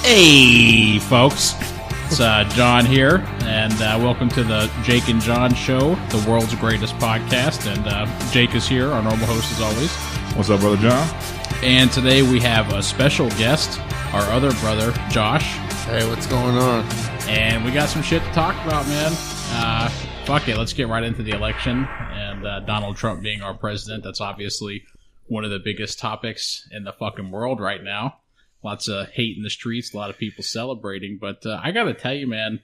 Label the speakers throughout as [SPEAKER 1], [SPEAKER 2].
[SPEAKER 1] Hey, folks. It's John here, and welcome to the Jake and John Show, the world's greatest podcast. And Jake is here, our normal host as always.
[SPEAKER 2] What's up, Brother John?
[SPEAKER 1] And today we have a special guest, our other brother, Josh.
[SPEAKER 3] Hey, what's going on?
[SPEAKER 1] And we got some shit to talk about, man. Fuck it, let's get right into the election. And Donald Trump being our president, that's obviously one of the biggest topics in the fucking world right now. Lots of hate in the streets, a lot of people celebrating. But I gotta tell you, man,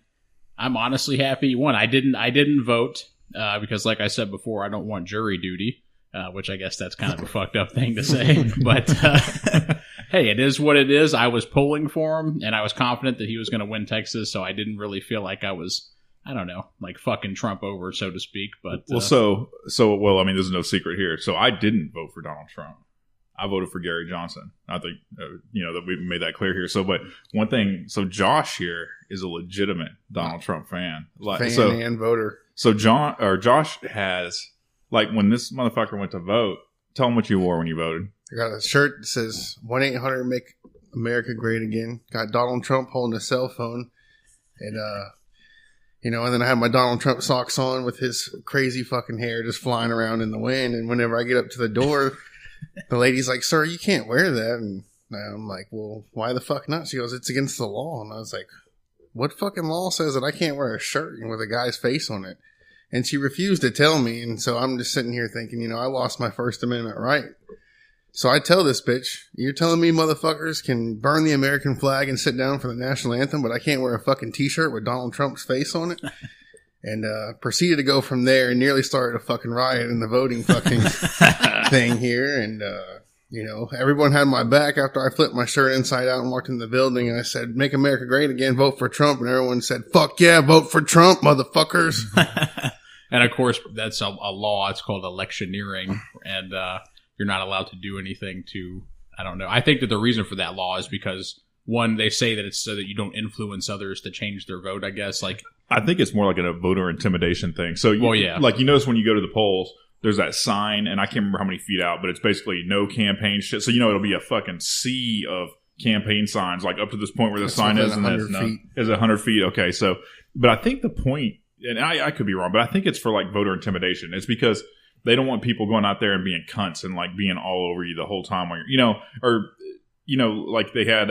[SPEAKER 1] I'm honestly happy. One, I didn't vote because, like I said before, I don't want jury duty, which I guess that's kind of a fucked up thing to say. But hey, it is what it is. I was polling for him, and I was confident that he was going to win Texas, so I didn't really feel like I was, I don't know, like fucking Trump over, so to speak. But
[SPEAKER 2] well, I mean, there's no secret here. So I didn't vote for Donald Trump. I voted for Gary Johnson. I think, that we made that clear here. So, but one thing, so Josh here is a legitimate Donald Trump fan.
[SPEAKER 3] And voter.
[SPEAKER 2] So Josh has, like, when this motherfucker went to vote, tell him what you wore when you voted.
[SPEAKER 3] I got a shirt that says 1-800-MAKE America Great Again. Got Donald Trump holding a cell phone. And, and then I had my Donald Trump socks on with his crazy fucking hair just flying around in the wind. And whenever I get up to the door, the lady's like, "Sir, you can't wear that." And I'm like, "Well, why the fuck not?" She goes, "It's against the law." And I was like, "What fucking law says that I can't wear a shirt with a guy's face on it?" And she refused to tell me. And so I'm just sitting here thinking, I lost my First Amendment right. So I tell this bitch, "You're telling me motherfuckers can burn the American flag and sit down for the national anthem, but I can't wear a fucking t-shirt with Donald Trump's face on it?" And proceeded to go from there and nearly started a fucking riot in the voting fucking thing here. And, everyone had my back after I flipped my shirt inside out and walked in the building. And I said, "Make America Great Again, vote for Trump." And everyone said, "Fuck yeah, vote for Trump, motherfuckers."
[SPEAKER 1] And of course, that's a law. It's called electioneering. And you're not allowed to do anything to, I don't know. I think that the reason for that law is because, one, they say that it's so that you don't influence others to change their vote, I guess.
[SPEAKER 2] I think it's more like a voter intimidation thing. So,
[SPEAKER 1] like
[SPEAKER 2] you notice when you go to the polls, there's that sign, and I can't remember how many feet out, but it's basically no campaign shit. So, it'll be a fucking sea of campaign signs, like up to this point where the sign is, and that's 100 feet. Okay, so, but I think the point, and I could be wrong, but I think it's for like voter intimidation. It's because they don't want people going out there and being cunts and like being all over you the whole time when like they had,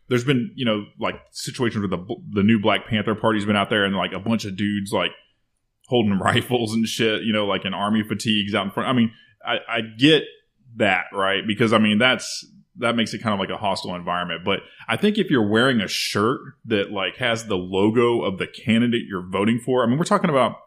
[SPEAKER 2] there's been, like situations where the new Black Panther Party's been out there and like a bunch of dudes like holding rifles and shit, like in army fatigues out in front. I mean, I get that, right? Because I mean, that makes it kind of like a hostile environment. But I think if you're wearing a shirt that like has the logo of the candidate you're voting for, I mean, we're talking about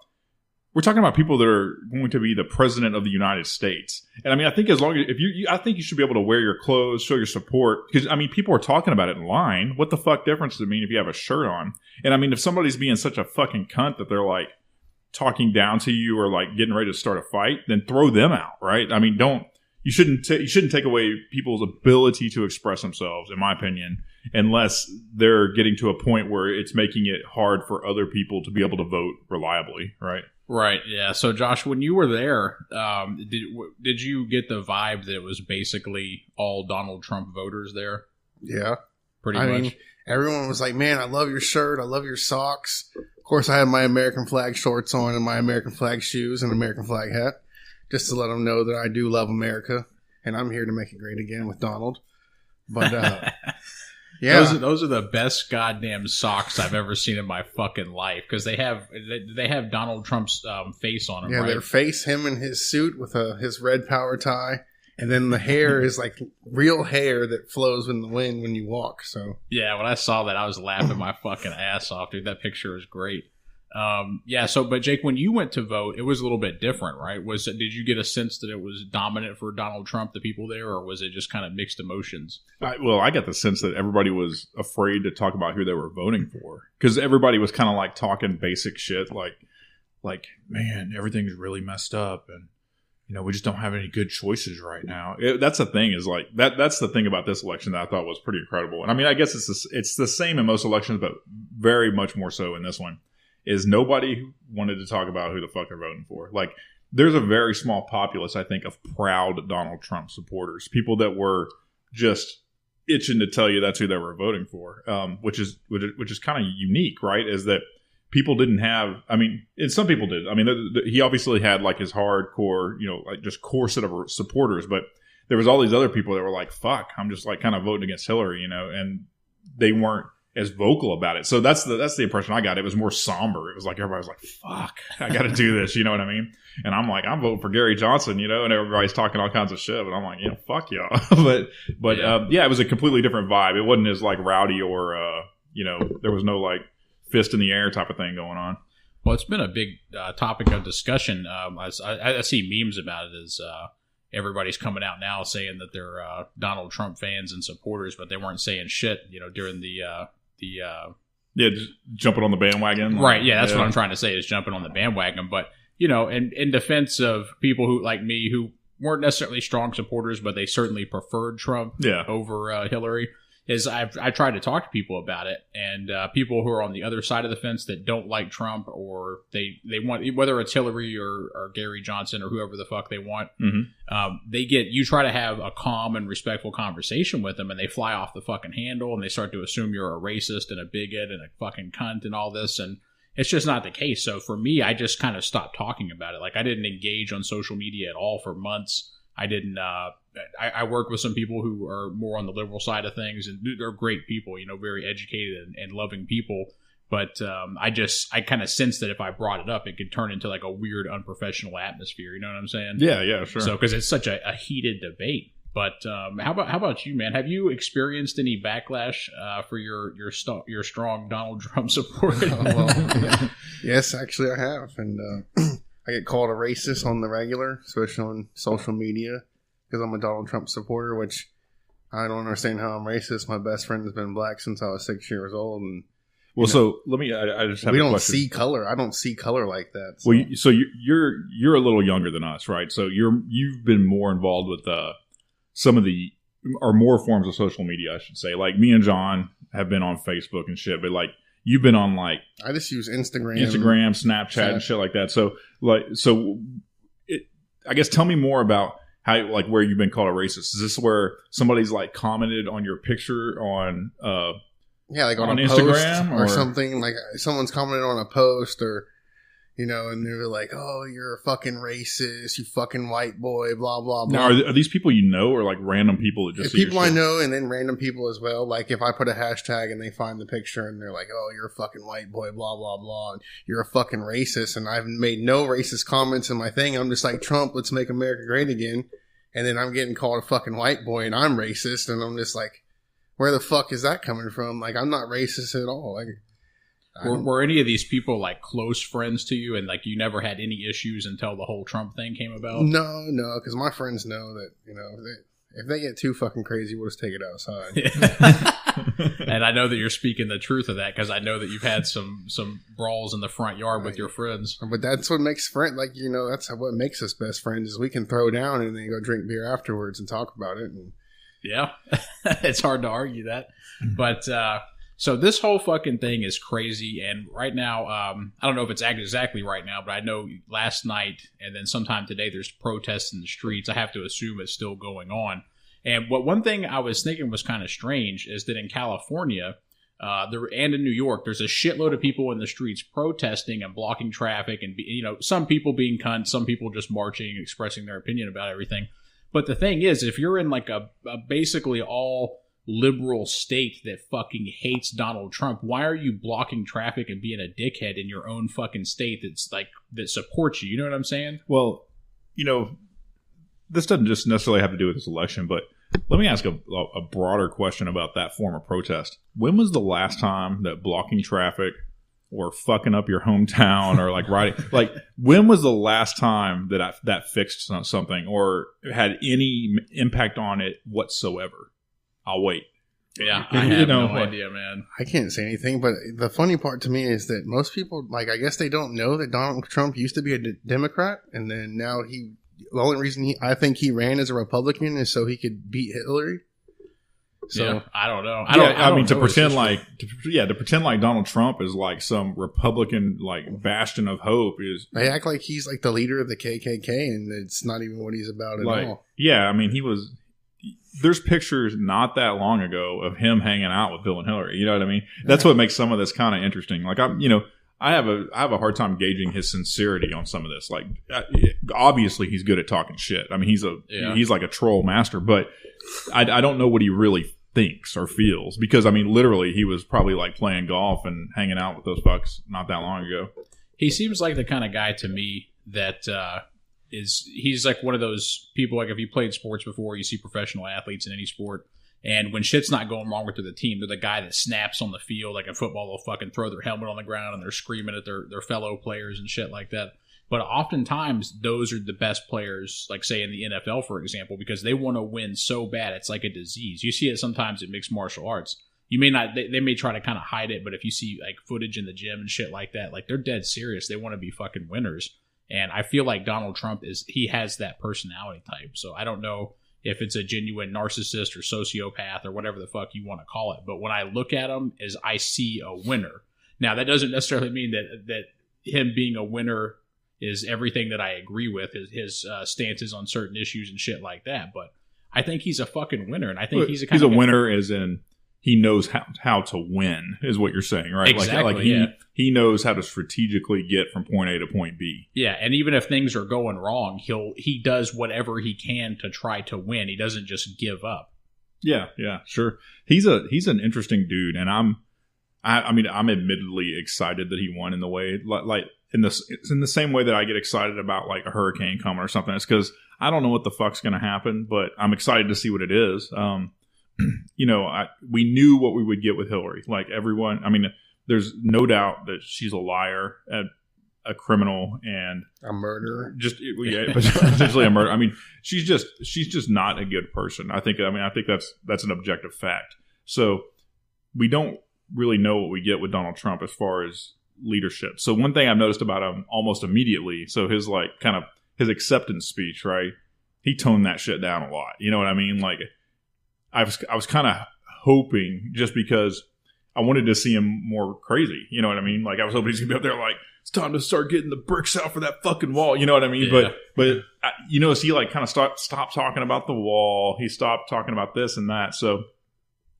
[SPEAKER 2] people that are going to be the president of the United States. And I mean, I think as long as, I think you should be able to wear your clothes, show your support. Because I mean, people are talking about it in line. What the fuck difference does it mean if you have a shirt on? And I mean, if somebody's being such a fucking cunt that they're like talking down to you or like getting ready to start a fight, then throw them out, right? I mean, you shouldn't take away people's ability to express themselves, in my opinion, unless they're getting to a point where it's making it hard for other people to be able to vote reliably, right?
[SPEAKER 1] Right, yeah. So, Josh, when you were there, did you get the vibe that it was basically all Donald Trump voters there?
[SPEAKER 3] Yeah.
[SPEAKER 1] Pretty much.
[SPEAKER 3] Mean, everyone was like, "Man, I love your shirt. I love your socks." Of course, I had my American flag shorts on and my American flag shoes and American flag hat, just to let them know that I do love America, and I'm here to make it great again with Donald. But, yeah,
[SPEAKER 1] those are the best goddamn socks I've ever seen in my fucking life, because they have Donald Trump's face on them.
[SPEAKER 3] Yeah,
[SPEAKER 1] right?
[SPEAKER 3] Their face, him in his suit with his red power tie, and then the hair is like real hair that flows in the wind when you walk. So
[SPEAKER 1] yeah, when I saw that, I was laughing my fucking ass off, dude. That picture was great. But Jake, when you went to vote, it was a little bit different, right? Did you get a sense that it was dominant for Donald Trump, the people there, or was it just kind of mixed emotions?
[SPEAKER 2] I got the sense that everybody was afraid to talk about who they were voting for, because everybody was kind of like talking basic shit, like, "Man, everything's really messed up, and we just don't have any good choices right now." That's the thing, is like that's the thing about this election that I thought was pretty incredible. And I mean, I guess it's the same in most elections, but very much more so in this one. Is nobody wanted to talk about who the fuck they're voting for. Like, there's a very small populace, I think, of proud Donald Trump supporters. People that were just itching to tell you that's who they were voting for, which is kind of unique, right? Is that people didn't have, I mean, and some people did. I mean, he obviously had like his hardcore, like just core set of supporters, but there was all these other people that were like, fuck, I'm just like kind of voting against Hillary, and they weren't as vocal about it. So that's the impression I got. It was more somber. It was like everybody was like, fuck, I got to do this. You know what I mean? And I'm like, I'm voting for Gary Johnson, and everybody's talking all kinds of shit. But I'm like, fuck y'all. but it was a completely different vibe. It wasn't as like rowdy or, there was no like fist in the air type of thing going on.
[SPEAKER 1] Well, it's been a big topic of discussion. I see memes about it as everybody's coming out now saying that they're Donald Trump fans and supporters, but they weren't saying shit, during the
[SPEAKER 2] just jumping on the bandwagon.
[SPEAKER 1] Right. Yeah. That's what I'm trying to say is jumping on the bandwagon. But, in defense of people who like me who weren't necessarily strong supporters, but they certainly preferred Trump over Hillary, is I try to talk to people about it, and people who are on the other side of the fence that don't like Trump, or they want, whether it's Hillary or Gary Johnson or whoever the fuck they want, you try to have a calm and respectful conversation with them, and they fly off the fucking handle, and they start to assume you're a racist and a bigot and a fucking cunt and all this, and it's just not the case. So for me, I just kind of stopped talking about it. Like, I didn't engage on social media at all for months. I didn't. I work with some people who are more on the liberal side of things, and they're great people, very educated and loving people. But I kind of sensed that if I brought it up, it could turn into like a weird, unprofessional atmosphere. You know what I'm saying?
[SPEAKER 2] Yeah, sure.
[SPEAKER 1] So because it's such a heated debate. But how about you, man? Have you experienced any backlash for your strong Donald Trump support?
[SPEAKER 3] Yes, actually, I have, and I get called a racist on the regular, especially on social media, because I'm a Donald Trump supporter, which I don't understand how I'm racist. My best friend has been black since I was 6 years old. And
[SPEAKER 2] so let me. I just have.
[SPEAKER 3] We don't
[SPEAKER 2] question.
[SPEAKER 3] see color. I don't see color like that. So.
[SPEAKER 2] Well, so you're a little younger than us, right? So you've been more involved with some of the or more forms of social media, I should say. Like me and John have been on Facebook and shit, but like. You've been on like
[SPEAKER 3] I just use Instagram,
[SPEAKER 2] Snapchat, and shit like that. So I guess tell me more about how like where you've been called a racist. Is this where somebody's like commented on your picture on
[SPEAKER 3] like on a
[SPEAKER 2] Instagram
[SPEAKER 3] or something? Like someone's commented on a post or and they're like, "Oh, you're a fucking racist, you fucking white boy," blah blah blah.
[SPEAKER 2] Now, are these people or like random people that just see
[SPEAKER 3] people I know, and then random people as well? Like if I put a hashtag and they find the picture and they're like, "Oh, you're a fucking white boy," blah blah blah, and you're a fucking racist, and I've made no racist comments in my thing. I'm just like, Trump, let's make America great again, and then I'm getting called a fucking white boy and I'm racist, and I'm just like, where the fuck is that coming from? Like I'm not racist at all. Like.
[SPEAKER 1] Were any of these people like close friends to you, and like you never had any issues until the whole Trump thing came about?
[SPEAKER 3] No, because my friends know that if they get too fucking crazy, we'll just take it outside.
[SPEAKER 1] And I know that you're speaking the truth of that because I know that you've had some brawls in the front yard with your friends.
[SPEAKER 3] But that's what makes that's what makes us best friends is we can throw down and then go drink beer afterwards and talk about it. And
[SPEAKER 1] yeah, it's hard to argue that, but. So this whole fucking thing is crazy, and right now, I don't know if it's exactly right now, but I know last night and then sometime today there's protests in the streets. I have to assume it's still going on. And one thing I was thinking was kind of strange is that in California and in New York, there's a shitload of people in the streets protesting and blocking traffic, and some people being cunts, some people just marching, expressing their opinion about everything. But the thing is, if you're in like a basically all liberal state that fucking hates Donald Trump, why are you blocking traffic and being a dickhead in your own fucking state that's like that supports you? You know what I'm saying?
[SPEAKER 2] Well, this doesn't just necessarily have to do with this election, but let me ask a broader question about that form of protest. When was the last time that blocking traffic or fucking up your hometown or like riding, like when was the last time that fixed something or had any impact on it whatsoever? I'll wait.
[SPEAKER 1] Yeah, I have no idea, man.
[SPEAKER 3] I can't say anything, but the funny part to me is that most people, like, I guess they don't know that Donald Trump used to be a Democrat, and then now the only reason I think he ran as a Republican is so he could beat Hillary.
[SPEAKER 1] So yeah, I don't know.
[SPEAKER 2] To pretend like Donald Trump is like some Republican like bastion of hope is.
[SPEAKER 3] They act like he's like the leader of the KKK, and it's not even what he's about at all.
[SPEAKER 2] Yeah, I mean he was. there's pictures not that long ago of him hanging out with Bill and Hillary. You know what I mean? That's what makes some of this kind of interesting. Like I have a hard time gauging his sincerity on some of this. Like, obviously he's good at talking shit. I mean, he's like a troll master, but I don't know what he really thinks or feels, because I mean, literally he was probably like playing golf and hanging out with those fucks not that long ago.
[SPEAKER 1] He seems like the kind of guy to me that he's like one of those people, like if you played sports before, you see professional athletes in any sport, and when shit's not going wrong with the team, they're the guy that snaps on the field. Like in football, they'll fucking throw their helmet on the ground and they're screaming at their fellow players and shit like that. But oftentimes those are the best players, like say in the NFL, for example, because they want to win so bad. It's like a disease. You see it sometimes in mixed martial arts. You may not, they may try to kind of hide it, but if you see like footage in the gym and shit like that, like they're dead serious. They want to be fucking winners. And I feel like Donald Trump he has that personality type. So I don't know if it's a genuine narcissist or sociopath or whatever the fuck you want to call it. But when I look at him, I see a winner. Now that doesn't necessarily mean that him being a winner is everything that I agree with, his stances on certain issues and shit like that. But I think he's a fucking winner, and I think he's a
[SPEAKER 2] winner as in he knows how to win, is what you're saying, right?
[SPEAKER 1] Exactly,
[SPEAKER 2] he knows how to strategically get from point A to point B.
[SPEAKER 1] Yeah, and even if things are going wrong, he does whatever he can to try to win. He doesn't just give up.
[SPEAKER 2] Yeah, sure. He's an interesting dude, and I'm admittedly excited that he won in the way like. It's in the same way that I get excited about like a hurricane coming or something. It's because I don't know what the fuck's going to happen, but I'm excited to see what it is. We knew what we would get with Hillary. Like everyone, I mean, there's no doubt that she's a liar, a criminal, and
[SPEAKER 3] a murderer.
[SPEAKER 2] Potentially a murderer. I mean, she's just not a good person. I think that's an objective fact. So we don't really know what we get with Donald Trump as far as leadership. So one thing I've noticed about him almost immediately, so his like kind of his acceptance speech, right? He toned that shit down a lot. You know what I mean? Like I was kind of hoping, just because I wanted to see him more crazy. You know what I mean? Like I was hoping he's gonna be up there like, it's time to start getting the bricks out for that fucking wall. You know what I mean? Yeah. But as he like kind of stopped talking about the wall, he stopped talking about this and that. So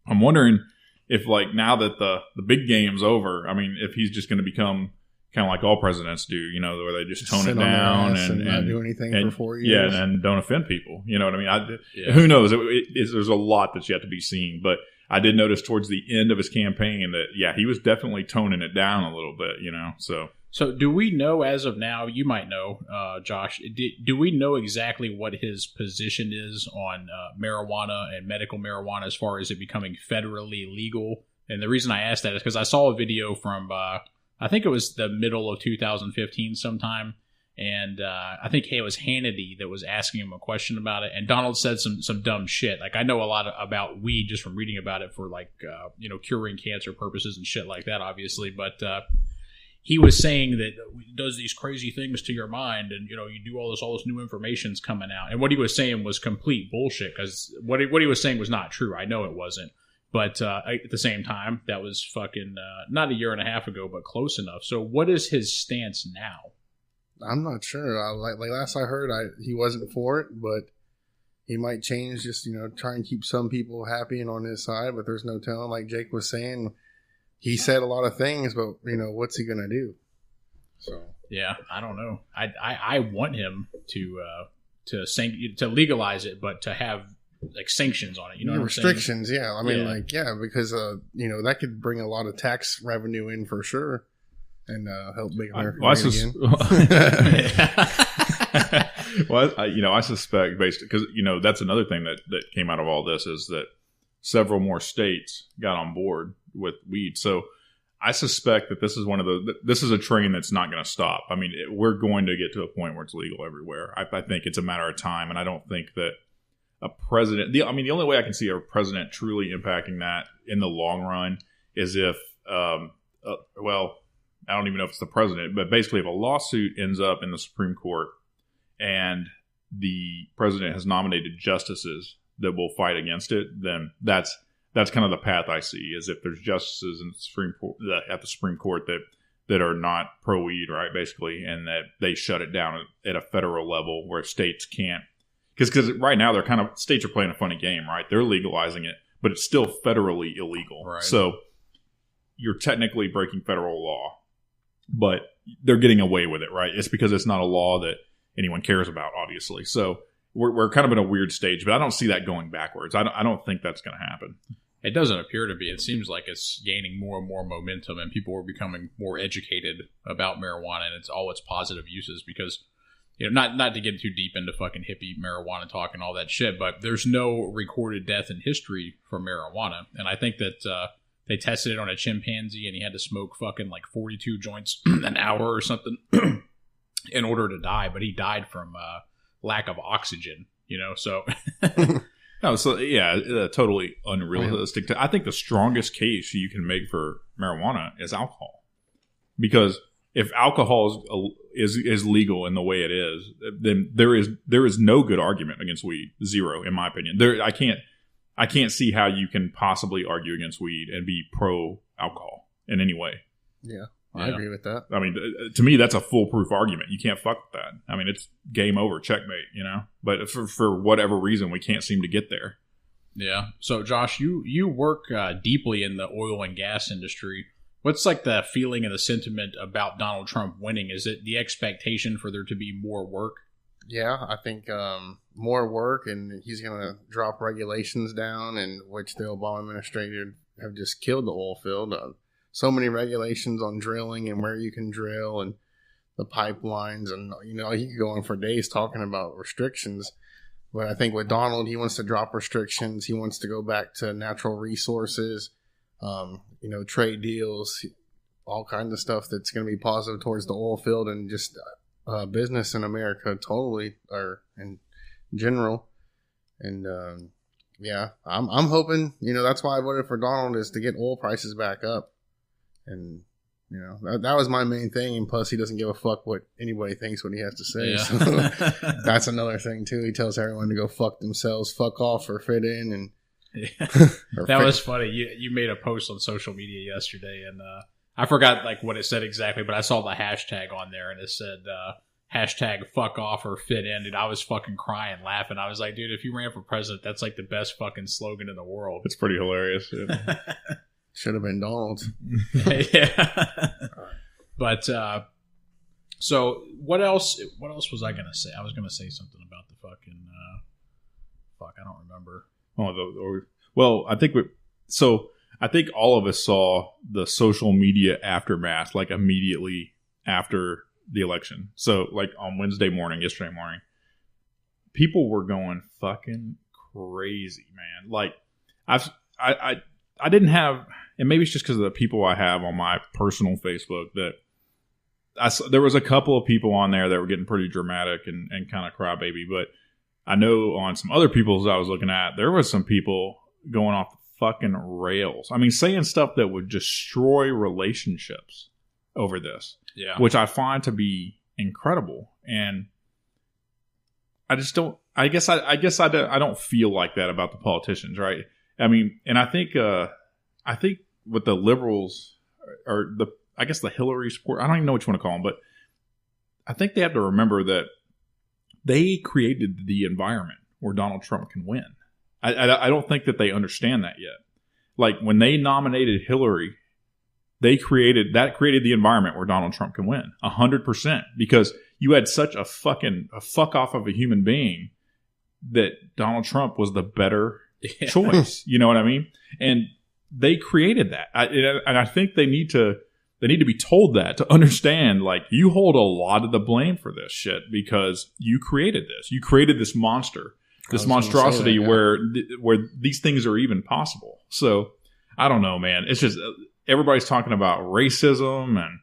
[SPEAKER 2] I'm wondering if like now that the big game's over, I mean, if he's just going to become kind of like all presidents do, where they just tone it down and
[SPEAKER 3] not do anything for 4
[SPEAKER 2] years. Yeah, and don't offend people. You know what I mean? Who knows? There's a lot that's yet to be seen. But I did notice towards the end of his campaign that, he was definitely toning it down a little bit, So
[SPEAKER 1] do we know as of now, you might know, Josh, do we know exactly what his position is on marijuana and medical marijuana as far as it becoming federally legal? And the reason I asked that is because I saw a video from, I think it was the middle of 2015 sometime, and I think it was Hannity that was asking him a question about it, and Donald said some dumb shit. Like I know a lot about weed just from reading about it for like, curing cancer purposes and shit like that, obviously, but he was saying that it does these crazy things to your mind, and you do all this new information's coming out. And what he was saying was complete bullshit, because what he was saying was not true. I know it wasn't, but at the same time, that was fucking not a year and a half ago, but close enough. So what is his stance now?
[SPEAKER 3] I'm not sure. Like last I heard, he wasn't for it, but he might change. Just try and keep some people happy and on his side. But there's no telling. Like Jake was saying. He said a lot of things, but what's he gonna do? So
[SPEAKER 1] yeah, I don't know. I want him to legalize it, but to have like sanctions on it.
[SPEAKER 3] Restrictions. Yeah, I mean, because that could bring a lot of tax revenue in for sure, and help make America great again.
[SPEAKER 2] Well, I suspect based because that's another thing that came out of all this is that several more states got on board with weed. So I suspect that this is a train that's not going to stop. I mean, we're going to get to a point where it's legal everywhere. I think it's a matter of time, and I don't think that a president. The only way I can see a president truly impacting that in the long run is if, I don't even know if it's the president, but basically if a lawsuit ends up in the Supreme Court and the president has nominated justices that will fight against it, then that's kind of the path I see, is if there's justices in the Supreme Court, at the Supreme Court that are not pro-weed, right, basically, and that they shut it down at a federal level where states can't. because right now they're kind of states are playing a funny game, right? They're legalizing it, but it's still federally illegal.
[SPEAKER 1] Right.
[SPEAKER 2] So you're technically breaking federal law, but they're getting away with it, right? It's because it's not a law that anyone cares about, obviously. So we're kind of in a weird stage, but I don't see that going backwards. I don't think that's going to happen.
[SPEAKER 1] It doesn't appear to be. It seems like it's gaining more and more momentum, and people are becoming more educated about marijuana and all its positive uses. Because, not to get too deep into fucking hippie marijuana talk and all that shit, but there's no recorded death in history from marijuana, and I think that they tested it on a chimpanzee, and he had to smoke fucking like 42 joints an hour or something in order to die, but he died from lack of oxygen. So.
[SPEAKER 2] No, so yeah, totally unrealistic. I think the strongest case you can make for marijuana is alcohol, because if alcohol is legal in the way it is, then there is no good argument against weed. Zero, in my opinion. I can't see how you can possibly argue against weed and be pro alcohol in any way.
[SPEAKER 3] Yeah. I agree with that.
[SPEAKER 2] I mean, to me, that's a foolproof argument. You can't fuck with that. I mean, it's game over, checkmate, But for whatever reason, we can't seem to get there.
[SPEAKER 1] Yeah. So, Josh, you work deeply in the oil and gas industry. What's like the feeling and the sentiment about Donald Trump winning? Is it the expectation for there to be more work?
[SPEAKER 3] Yeah, I think more work, and he's going to drop regulations down, in which the Obama administration have just killed the oil field. So many regulations on drilling and where you can drill and the pipelines. And, he could go on for days talking about restrictions. But I think with Donald, he wants to drop restrictions. He wants to go back to natural resources, trade deals, all kinds of stuff that's going to be positive towards the oil field and just business in America totally, or in general. And, I'm hoping, that's why I voted for Donald, is to get oil prices back up. And, that was my main thing. And plus, he doesn't give a fuck what anybody thinks what he has to say.
[SPEAKER 1] Yeah.
[SPEAKER 3] So that's another thing, too. He tells everyone to go fuck themselves, fuck off, or fit in. And
[SPEAKER 1] that was funny. You made a post on social media yesterday, and I forgot like what it said exactly, but I saw the hashtag on there, and it said hashtag fuck off or fit in. Dude, I was fucking crying, laughing. I was like, dude, if you ran for president, that's like the best fucking slogan in the world.
[SPEAKER 2] It's pretty hilarious. Yeah.
[SPEAKER 3] Should have been Donald.
[SPEAKER 1] Yeah. But so what else was I gonna say? I was gonna say something about the fucking I don't remember.
[SPEAKER 2] I think all of us saw the social media aftermath like immediately after the election. So like on yesterday morning, people were going fucking crazy, man. Like I didn't have, and maybe it's just because of the people I have on my personal Facebook, that there was a couple of people on there that were getting pretty dramatic and kind of crybaby. But I know on some other people's I was looking at, there was some people going off the fucking rails. I mean, saying stuff that would destroy relationships over this, which I find to be incredible. And I just don't. I guess I don't feel like that about the politicians, right? I mean, and I think with the liberals or the Hillary support, I don't even know what you want to call them, but I think they have to remember that they created the environment where Donald Trump can win. I don't think that they understand that yet. Like when they nominated Hillary, they created the environment where Donald Trump can win 100%, because you had such a fuck off of a human being that Donald Trump was the better choice. You know what I mean? And they created that. And I think they need to be told that, to understand, like, you hold a lot of the blame for this shit because you created this. You created this monster, this monstrosity where these things are even possible. So I don't know, man. It's just everybody's talking about racism and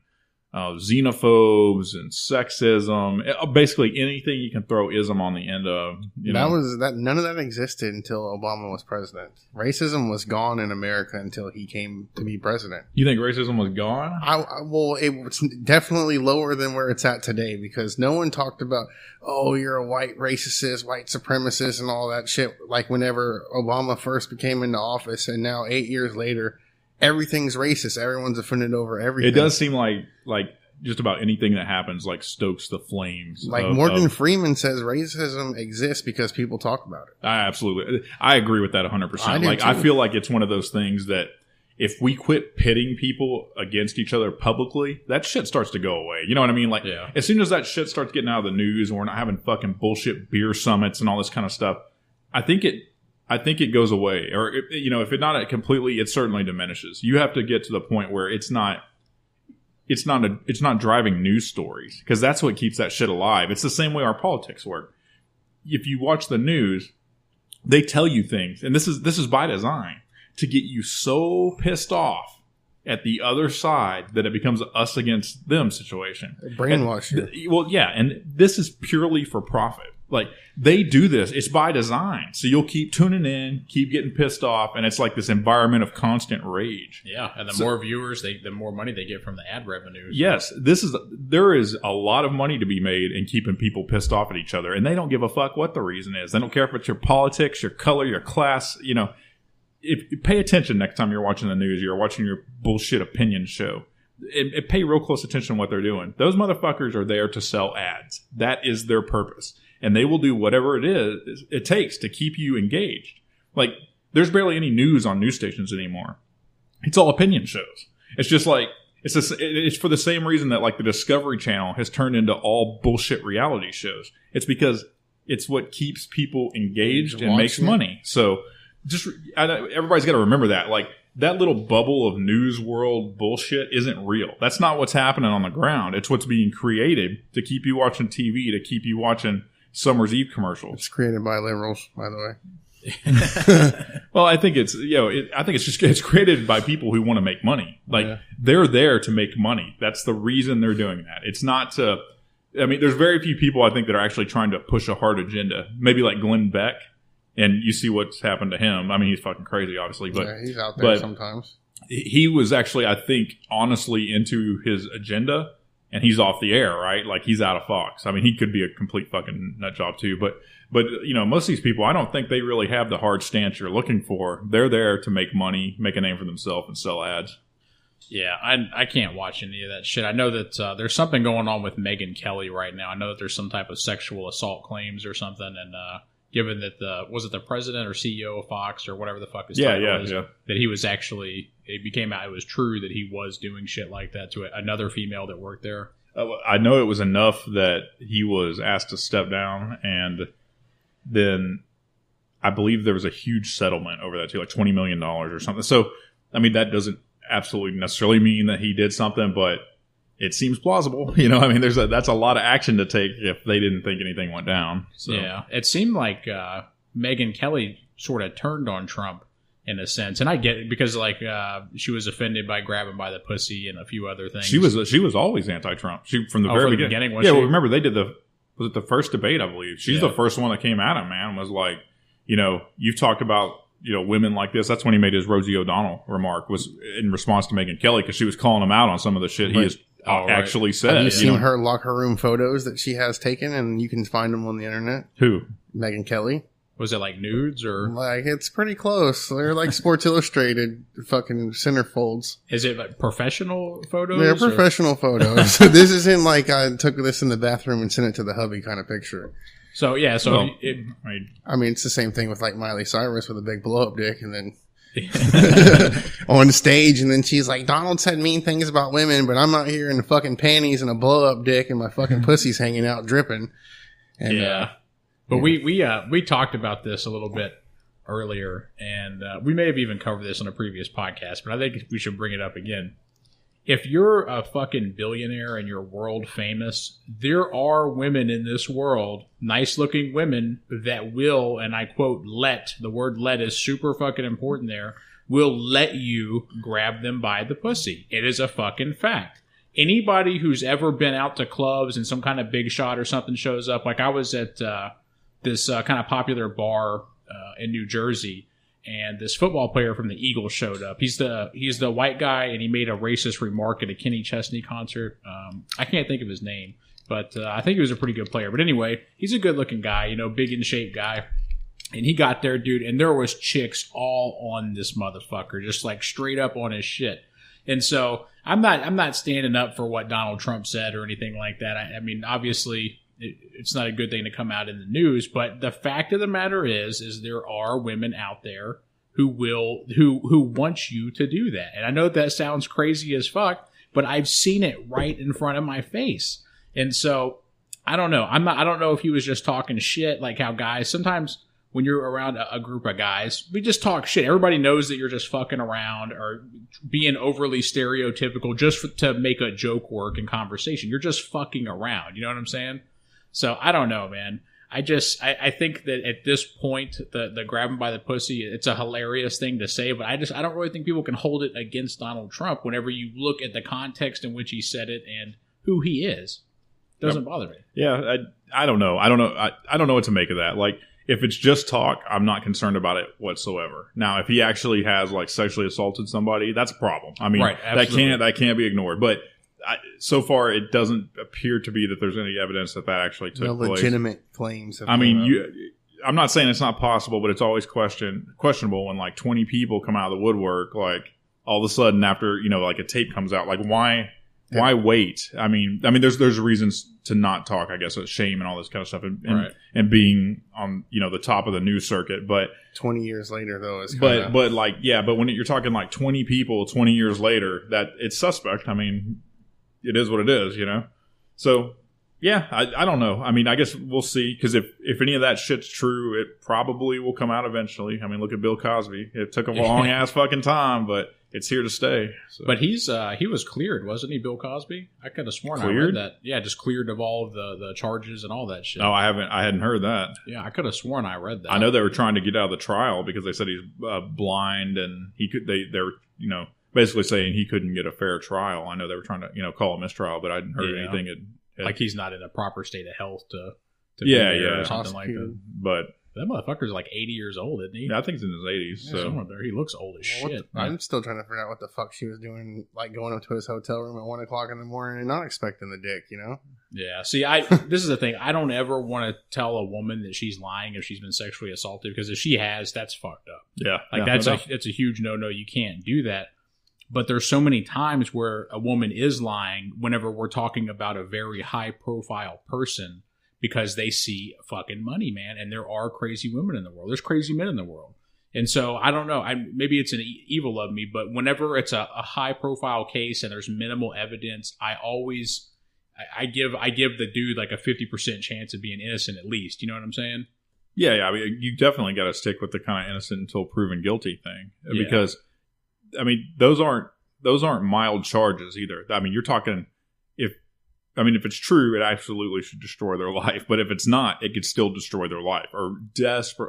[SPEAKER 2] xenophobes and sexism, basically anything you can throw ism on the end of.
[SPEAKER 3] None of that existed until Obama was president. Racism was gone in America until he came to be president.
[SPEAKER 2] You think racism was gone?
[SPEAKER 3] Well, it was definitely lower than where it's at today, because no one talked about, oh, you're a white racist, white supremacist, and all that shit. Like whenever Obama first came into office, and now 8 years later, everything's racist. Everyone's offended over everything.
[SPEAKER 2] It does seem like just about anything that happens like stokes the flames.
[SPEAKER 3] Like Morgan Freeman says, racism exists because people talk about it.
[SPEAKER 2] I agree with that 100%. I feel like it's one of those things that if we quit pitting people against each other publicly, that shit starts to go away. You know what I mean? Like, as soon as that shit starts getting out of the news and we're not having fucking bullshit beer summits and all this kind of stuff, I think it goes away. Or, if it not completely, it certainly diminishes. You have to get to the point where it's not driving news stories, because that's what keeps that shit alive. It's the same way our politics work. If you watch the news, they tell you things, and this is by design, to get you so pissed off at the other side that it becomes a us against them situation.
[SPEAKER 3] Brainwash you.
[SPEAKER 2] Well, yeah, and this is purely for profit. Like, they do this. It's by design. So you'll keep tuning in, keep getting pissed off, and it's like this environment of constant rage.
[SPEAKER 1] Yeah, and the more viewers, the more money they get from the ad revenues.
[SPEAKER 2] Yes, there is a lot of money to be made in keeping people pissed off at each other, and they don't give a fuck what the reason is. They don't care if it's your politics, your color, your class. If pay attention next time you're watching the news, you're watching your bullshit opinion show. Pay real close attention to what they're doing. Those motherfuckers are there to sell ads. That is their purpose. And they will do whatever it takes to keep you engaged. Like, there's barely any news on news stations anymore. It's all opinion shows. It's just like, it's for the same reason that, like, the Discovery Channel has turned into all bullshit reality shows. It's because it's what keeps people engaged and makes money. So, everybody's got to remember that. Like, that little bubble of news world bullshit isn't real. That's not what's happening on the ground. It's what's being created to keep you watching TV, to keep you watching Summer's Eve commercials.
[SPEAKER 3] It's created by liberals, by the way.
[SPEAKER 2] Well, I think it's created by people who want to make money. Like, they're there to make money. That's the reason they're doing that. It's not to, there's very few people I think that are actually trying to push a hard agenda. Maybe like Glenn Beck, and you see what's happened to him. He's fucking crazy, obviously, but
[SPEAKER 3] he's out there sometimes.
[SPEAKER 2] He was actually, I think, honestly into his agenda. And he's off the air, right? Like, he's out of Fox. He could be a complete fucking nut job too. But most of these people, I don't think they really have the hard stance you're looking for. They're there to make money, make a name for themselves, and sell ads.
[SPEAKER 1] Yeah, I can't watch any of that shit. I know that there's something going on with Megyn Kelly right now. I know that there's some type of sexual assault claims or something. And given that was it the president or CEO of Fox or whatever the fuck his title was, that he was actually, it became out, it was true that he was doing shit like that to another female that worked there.
[SPEAKER 2] I know it was enough that he was asked to step down, and then I believe there was a huge settlement over that too, like $20 million or something. So, that doesn't absolutely necessarily mean that he did something, but it seems plausible. That's a lot of action to take if they didn't think anything went down. So.
[SPEAKER 1] Yeah, it seemed like Megyn Kelly sort of turned on Trump in a sense, and I get it because she was offended by grabbing by the pussy and a few other things.
[SPEAKER 2] She was always anti-Trump. From the very beginning.
[SPEAKER 1] Was she?
[SPEAKER 2] Well, remember they did was it the first debate? I believe she's the first one that came at him. Man, was like, you've talked about women like this. That's when he made his Rosie O'Donnell remark, was in response to Megyn Kelly, because she was calling him out on some of the shit he has actually said.
[SPEAKER 3] Have you seen her locker room photos that she has taken, and you can find them on the internet?
[SPEAKER 2] Who?
[SPEAKER 3] Megyn Kelly.
[SPEAKER 1] Was it like nudes or?
[SPEAKER 3] Like, it's pretty close. They're like Sports Illustrated fucking centerfolds.
[SPEAKER 1] Is it like professional photos?
[SPEAKER 3] They're professional photos. So this isn't like I took this in the bathroom and sent it to the hubby kind of picture.
[SPEAKER 1] So, yeah. So,
[SPEAKER 3] it's the same thing with like Miley Cyrus with a big blow up dick, and then on stage, and then she's like, Donald said mean things about women, but I'm not here in the fucking panties and a blow up dick and my fucking pussy's hanging out dripping. And,
[SPEAKER 1] but we talked about this a little bit earlier, and we may have even covered this on a previous podcast, but I think we should bring it up again. If you're a fucking billionaire and you're world famous, there are women in this world, nice looking women, that will, and I quote, the word let is super fucking important there, will let you grab them by the pussy. It is a fucking fact. Anybody who's ever been out to clubs and some kind of big shot or something shows up, like I was at this kind of popular bar in New Jersey, and this football player from the Eagles showed up. He's the white guy, and he made a racist remark at a Kenny Chesney concert. I can't think of his name, but I think he was a pretty good player. But anyway, he's a good-looking guy, big in shape guy. And he got there, dude, and there was chicks all on this motherfucker, just like straight up on his shit. And so I'm not standing up for what Donald Trump said or anything like that. I mean, obviously, it's not a good thing to come out in the news, but the fact of the matter is there are women out there who want you to do that. And I know that sounds crazy as fuck, but I've seen it right in front of my face. And so I don't know. I don't know if he was just talking shit, like how guys sometimes, when you're around a group of guys, we just talk shit. Everybody knows that you're just fucking around or being overly stereotypical just to make a joke work in conversation. You're just fucking around. You know what I'm saying? So I don't know, man. I think that at this point, the grab him by the pussy, it's a hilarious thing to say, but I don't really think people can hold it against Donald Trump whenever you look at the context in which he said it and who he is. Doesn't bother me.
[SPEAKER 2] Yeah, I don't know. I don't know what to make of that. Like, if it's just talk, I'm not concerned about it whatsoever. Now, if he actually has like sexually assaulted somebody, that's a problem. I mean, right, that can't be ignored. But so far, it doesn't appear to be that there's any evidence that actually took place.
[SPEAKER 3] Legitimate claims.
[SPEAKER 2] I mean, I'm not saying it's not possible, but it's always questionable when like 20 people come out of the woodwork, like all of a sudden after like a tape comes out, like why wait? I mean, there's reasons to not talk, I guess, shame and all this kind of stuff, and being on the top of the news circuit. But
[SPEAKER 3] 20 years later, though, is
[SPEAKER 2] but when you're talking like 20 people 20 years later, that it's suspect. I mean, it is what it is, So yeah, I don't know. I mean, I guess we'll see, because if any of that shit's true, it probably will come out eventually. I mean, look at Bill Cosby. It took a long ass fucking time, but it's here to stay. So.
[SPEAKER 1] But he was cleared, wasn't he, Bill Cosby? I could have sworn I read that. Yeah, just cleared of all of the charges and all that shit.
[SPEAKER 2] Oh, I hadn't heard that.
[SPEAKER 1] Yeah, I could have sworn I read that.
[SPEAKER 2] I know they were trying to get out of the trial because they said he's blind and they were basically saying he couldn't get a fair trial. I know they were trying to call a mistrial, but I hadn't heard anything.
[SPEAKER 1] Like he's not in a proper state of health to
[SPEAKER 2] or
[SPEAKER 1] something like that.
[SPEAKER 2] But
[SPEAKER 1] that motherfucker's like 80 years old, isn't he?
[SPEAKER 2] Yeah, I think he's in his 80s.
[SPEAKER 1] Yeah, somewhere there. He looks old as shit.
[SPEAKER 3] I'm still trying to figure out what the fuck she was doing, like going up to his hotel room at 1 o'clock in the morning and not expecting the dick,
[SPEAKER 1] Yeah. See, this is the thing. I don't ever want to tell a woman that she's lying if she's been sexually assaulted, because if she has, that's fucked up.
[SPEAKER 2] Yeah.
[SPEAKER 1] That's a huge no-no. You can't do that. But there's so many times where a woman is lying whenever we're talking about a very high-profile person, because they see fucking money, man. And there are crazy women in the world. There's crazy men in the world. And so I don't know. Maybe it's an evil of me, but whenever it's a high-profile case and there's minimal evidence, I give the dude like a 50% chance of being innocent at least. You know what I'm saying?
[SPEAKER 2] Yeah. I mean, you definitely got to stick with the kind of innocent until proven guilty thing, because I mean, those aren't mild charges either. I mean, you're talking if it's true, it absolutely should destroy their life. But if it's not, it could still destroy their life or just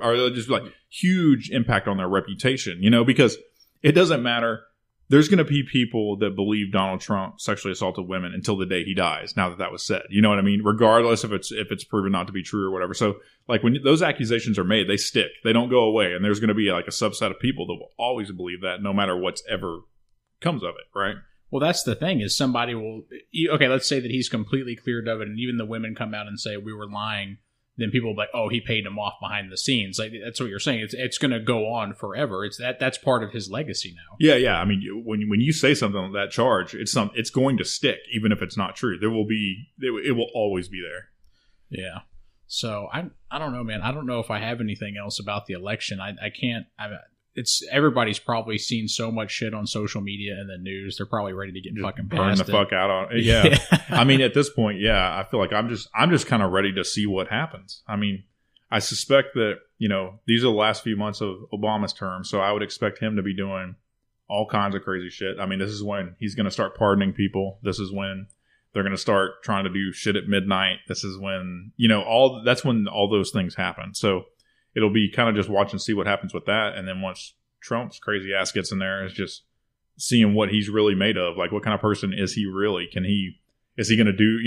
[SPEAKER 2] like huge impact on their reputation, because it doesn't matter. There's going to be people that believe Donald Trump sexually assaulted women until the day he dies. Now that was said, you know what I mean? Regardless if it's proven not to be true or whatever. So like when those accusations are made, they stick, they don't go away. And there's going to be like a subset of people that will always believe that no matter what's ever comes of it. Right.
[SPEAKER 1] Well, that's the thing is somebody will, okay, let's say that he's completely cleared of it. And even the women come out and say we were lying. Then people will be like, oh, he paid him off behind the scenes. Like that's what you're saying. It's going to go on forever. That's part of his legacy now.
[SPEAKER 2] Yeah. I mean, when you say something like that charge, it's going to stick, even if it's not true. It will always be there.
[SPEAKER 1] Yeah. So I don't know, man. I don't know if I have anything else about the election. I can't. Everybody's probably seen so much shit on social media and the news. They're probably ready to get just fucking past
[SPEAKER 2] burn the fuck out on it. Yeah. I mean, at this point, I feel like I'm just kind of ready to see what happens. I mean, I suspect that, these are the last few months of Obama's term, so I would expect him to be doing all kinds of crazy shit. I mean, this is when he's going to start pardoning people. This is when they're going to start trying to do shit at midnight. This is when, that's when all those things happen. So it'll be kind of just watch and see what happens with that. And then once Trump's crazy ass gets in there, it's just seeing what he's really made of. Like, what kind of person is he really? Is he going to do,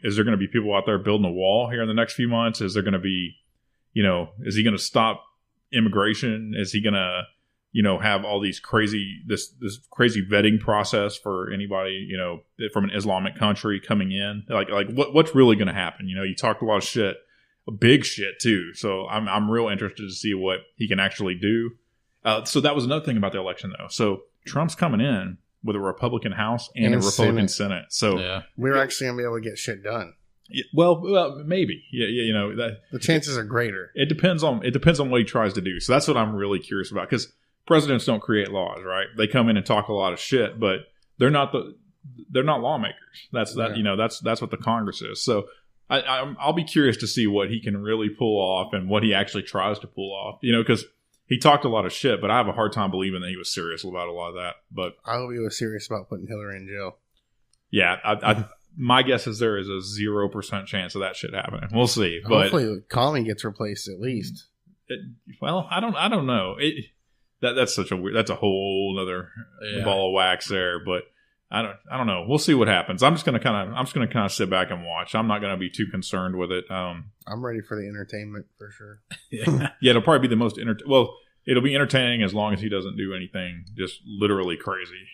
[SPEAKER 2] is there going to be people out there building a wall here in the next few months? Is there going to be, is he going to stop immigration? Is he going to, have all these this crazy vetting process for anybody, from an Islamic country coming in? Like what's really going to happen? You talked a lot of shit. Big shit too. So I'm real interested to see what he can actually do. So that was another thing about the election though. So Trump's coming in with a Republican House and a Republican Senate. So
[SPEAKER 3] we're actually going to be able to get shit done.
[SPEAKER 2] Well, maybe. Yeah,
[SPEAKER 3] the chances are greater.
[SPEAKER 2] It depends on what he tries to do. So that's what I'm really curious about, because presidents don't create laws, right? They come in and talk a lot of shit, but they're not lawmakers. That's what the Congress is. So I'll be curious to see what he can really pull off and what he actually tries to pull off. Because he talked a lot of shit, but I have a hard time believing that he was serious about a lot of that. But
[SPEAKER 3] I hope he was serious about putting Hillary in jail.
[SPEAKER 2] Yeah, my guess is there is a 0% chance of that shit happening. We'll see. But
[SPEAKER 3] hopefully, Comey gets replaced at least.
[SPEAKER 2] I don't know. That's such a weird. That's a whole other ball of wax there. But I don't know. We'll see what happens. I'm just gonna kind of sit back and watch. I'm not gonna be too concerned with it.
[SPEAKER 3] I'm ready for the entertainment for sure.
[SPEAKER 2] Yeah, it'll probably be the most it'll be entertaining as long as he doesn't do anything just literally crazy,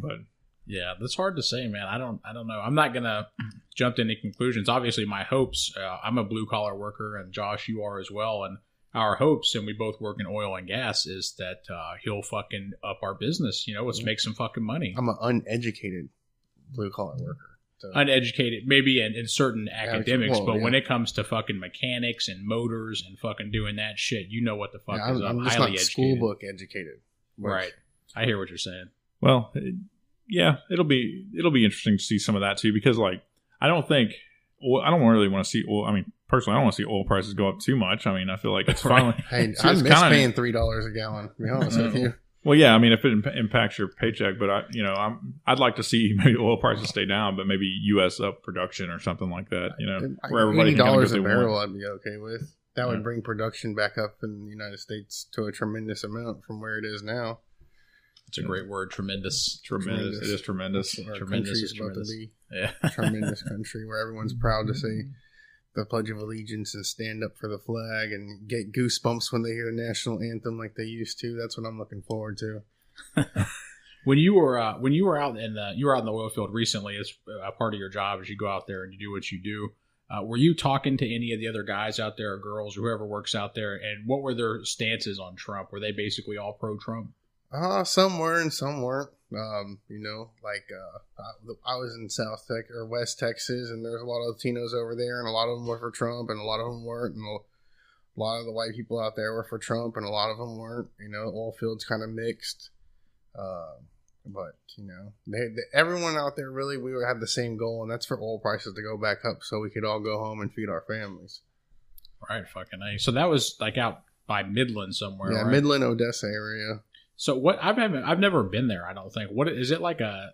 [SPEAKER 2] But
[SPEAKER 1] yeah, that's hard to say, man. I don't know. I'm not gonna jump to any conclusions. Obviously, my hopes. I'm a blue collar worker, and Josh, you are as well. And our hopes, and we both work in oil and gas, is that he'll fucking up our business. Let's make some fucking money.
[SPEAKER 3] I'm an uneducated blue collar worker.
[SPEAKER 1] So. Uneducated, maybe in certain academics, but when it comes to fucking mechanics and motors and fucking doing that shit, you know what the fuck is.
[SPEAKER 3] I'm just
[SPEAKER 1] highly
[SPEAKER 3] not
[SPEAKER 1] educated.
[SPEAKER 3] School book educated.
[SPEAKER 1] Right. I hear what you're saying.
[SPEAKER 2] Well, yeah, it'll be interesting to see some of that too, because I don't really want to see oil. I mean, personally, I don't want to see oil prices go up too much. I mean, I feel like it's finally.
[SPEAKER 3] Hey, I miss paying $3 a gallon. To be honest with you.
[SPEAKER 2] Well, yeah, I mean, if it impacts your paycheck, but I'd like to see maybe oil prices stay down, but maybe U.S. up production or something like that. Where everybody can
[SPEAKER 3] $80 a barrel, I'd be okay with. That would bring production back up in the United States to a tremendous amount from where it is now.
[SPEAKER 1] It's a great word, tremendous.
[SPEAKER 2] Tremendous. It is tremendous.
[SPEAKER 3] Our
[SPEAKER 1] Tremendous
[SPEAKER 3] is about to be
[SPEAKER 1] a
[SPEAKER 3] tremendous country where everyone's proud to say the Pledge of Allegiance and stand up for the flag and get goosebumps when they hear the national anthem like they used to. That's what I'm looking forward to.
[SPEAKER 1] When you were out in the oil field recently, as a part of your job, as you go out there and you do what you do, were you talking to any of the other guys out there or girls or whoever works out there, and what were their stances on Trump? Were they basically all pro Trump?
[SPEAKER 3] Some were and some weren't. I was in West Texas, and there's a lot of Latinos over there, and a lot of them were for Trump, and a lot of them weren't, and a lot of the white people out there were for Trump, and a lot of them weren't. Oil fields kind of mixed. But everyone out there really, we had the same goal, and that's for oil prices to go back up, so we could all go home and feed our families.
[SPEAKER 1] Right, fucking A. So that was out by Midland somewhere.
[SPEAKER 3] Yeah,
[SPEAKER 1] right?
[SPEAKER 3] Midland, Odessa area.
[SPEAKER 1] So what? I've never been there. I don't think. What is it like a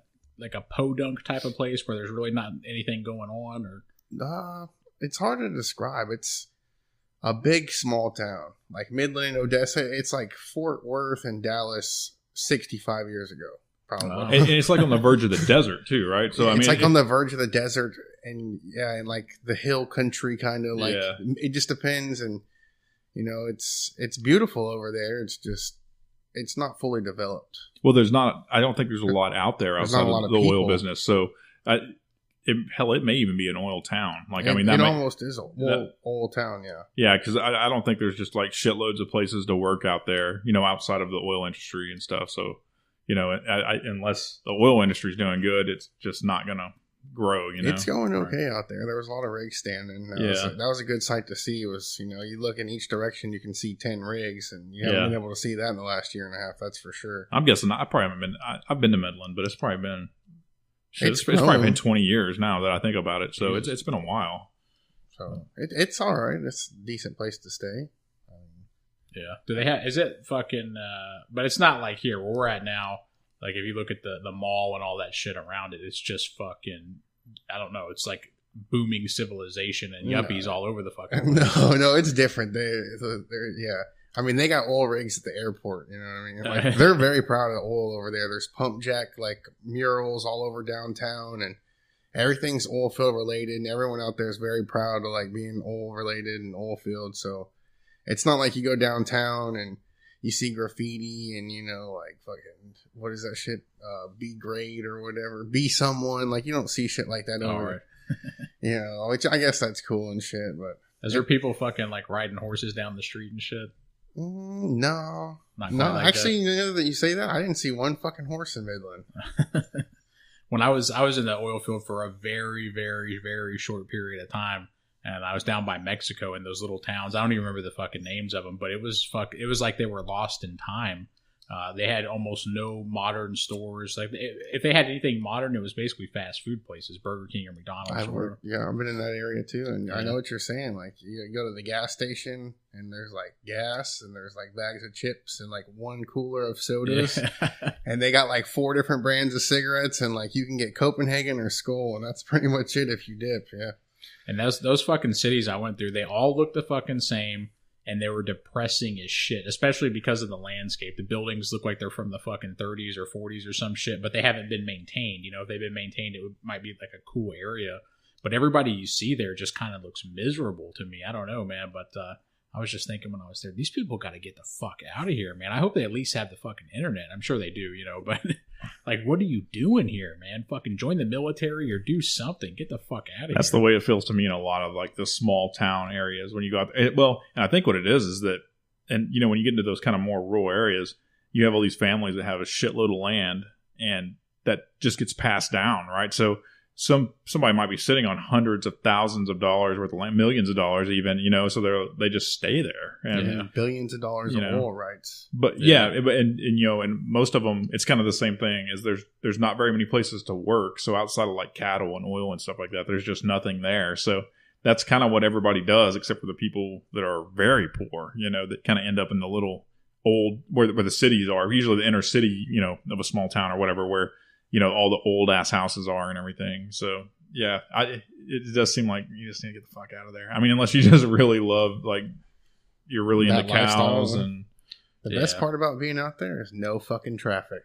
[SPEAKER 1] podunk type of place where there's really not anything going on, or?
[SPEAKER 3] It's hard to describe. It's a big small town like Midland, Odessa. It's like Fort Worth and Dallas 65 years ago, probably.
[SPEAKER 2] And it's like on the verge of the desert too, right? So
[SPEAKER 3] it's on the verge of the desert, and like the hill country kind of like. Yeah. It just depends, and it's beautiful over there. It's just. It's not fully developed.
[SPEAKER 2] Well, I don't think there's a lot out there outside of the oil business. So, it may even be an oil town.
[SPEAKER 3] It almost is an oil town, yeah.
[SPEAKER 2] Yeah, because I don't think there's just shitloads of places to work out there, outside of the oil industry and stuff. So, unless the oil industry is doing good, it's just not going to grow.
[SPEAKER 3] It's going okay out there. There was a lot of rigs standing. That was a good sight to see. It was you look in each direction, you can see 10 rigs, and you haven't been able to see that in the last year and a half. That's for sure.
[SPEAKER 2] I'm guessing I probably haven't been. I've been to Midland, but it's probably been. It's probably been 20 years now that I think about it. So it's been a while.
[SPEAKER 3] So it's all right. It's a decent place to stay.
[SPEAKER 1] Yeah. Do they have? Is it fucking? But it's not like here where we're at now. Like, if you look at the mall and all that shit around it, it's just fucking, I don't know, it's like booming civilization and yuppies all over the fucking
[SPEAKER 3] place. No, it's different. They're I mean, they got oil rigs at the airport, you know what I mean? They're very proud of oil over there. There's pump jack, murals all over downtown, and everything's oil field related, and everyone out there is very proud of, being oil related and oil field, so it's not like you go downtown and you see graffiti and, fucking, what is that shit? Be great or whatever. Be someone. You don't see shit like that over. Right. Which I guess that's cool and shit, but.
[SPEAKER 1] Is there people fucking, riding horses down the street and shit?
[SPEAKER 3] No.
[SPEAKER 1] Not
[SPEAKER 3] No,
[SPEAKER 1] like
[SPEAKER 3] actually, you know that you say that, I didn't see one fucking horse in Midland.
[SPEAKER 1] When I was in the oil field for a very, very, very short period of time, and I was down by Mexico in those little towns. I don't even remember the fucking names of them, but it was like they were lost in time. They had almost no modern stores. Like if they had anything modern, it was basically fast food places, Burger King or McDonald's.
[SPEAKER 3] I've been in that area too, and
[SPEAKER 1] Yeah.
[SPEAKER 3] I know what you're saying. Like you go to the gas station, and there's like gas, and there's like bags of chips, and like one cooler of sodas, and they got like 4 different brands of cigarettes, and like you can get Copenhagen or Skull, and that's pretty much it if you dip. Yeah.
[SPEAKER 1] And those fucking cities I went through, they all looked the fucking same. And they were depressing as shit, especially because of the landscape. The buildings look like they're from the fucking 30s or 40s or some shit, but they haven't been maintained. You know, if they've been maintained, it might be like a cool area. But everybody you see there just kind of looks miserable to me. I don't know, man. But I was just thinking when I was there, these people got to get the fuck out of here, man. I hope they at least have the fucking internet. I'm sure they do, you know. But like, what are you doing here, man? Fucking join the military or do something. Get the fuck out of here.
[SPEAKER 2] That's the way it feels to me in a lot of like the small town areas when you go out there. Well, and I think what it is that, and you know, when you get into those kind of more rural areas, you have all these families that have a shitload of land and that just gets passed down, right? So somebody might be sitting on hundreds of thousands of dollars worth of land, millions of dollars even, you know, so they just stay there. And
[SPEAKER 3] billions of dollars of oil rights.
[SPEAKER 2] But and you know, and most of them, it's kind of the same thing. Is there's not very many places to work. So outside of like cattle and oil and stuff like that, there's just nothing there. So that's kind of what everybody does, except for the people that are very poor, you know, that kind of end up in the little old where the cities are, usually the inner city, you know, of a small town or whatever, where you know all the old ass houses are and everything. So yeah, it does seem like you just need to get the fuck out of there. I mean, unless you just really love, like, you're really into cows. And
[SPEAKER 3] the best part about being out there is no fucking traffic.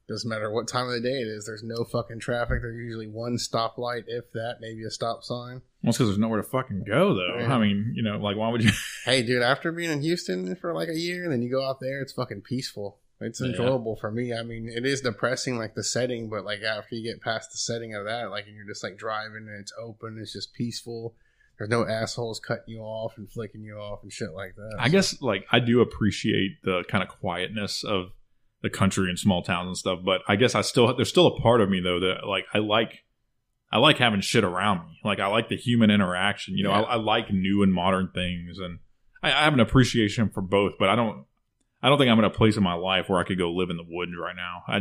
[SPEAKER 3] Doesn't matter what time of the day it is. There's no fucking traffic. There's usually one stoplight, if that, maybe a stop sign.
[SPEAKER 2] Well, it's because there's nowhere to fucking go, though. Yeah. I mean, you know, like, why would you?
[SPEAKER 3] Hey, dude, after being in Houston for like a year, and then you go out there, it's fucking peaceful. It's enjoyable for me. I mean, it is depressing, like the setting, but like after you get past the setting of that, like, and you're just like driving and it's open, it's just peaceful. There's no assholes cutting you off and flicking you off and shit like that.
[SPEAKER 2] I guess, like, I do appreciate the kind of quietness of the country and small towns and stuff, but I guess there's still a part of me though that like I like having shit around me. Like, I like the human interaction. You know, I like new and modern things, and I have an appreciation for both, but I don't think I'm in a place in my life where I could go live in the woods right now. I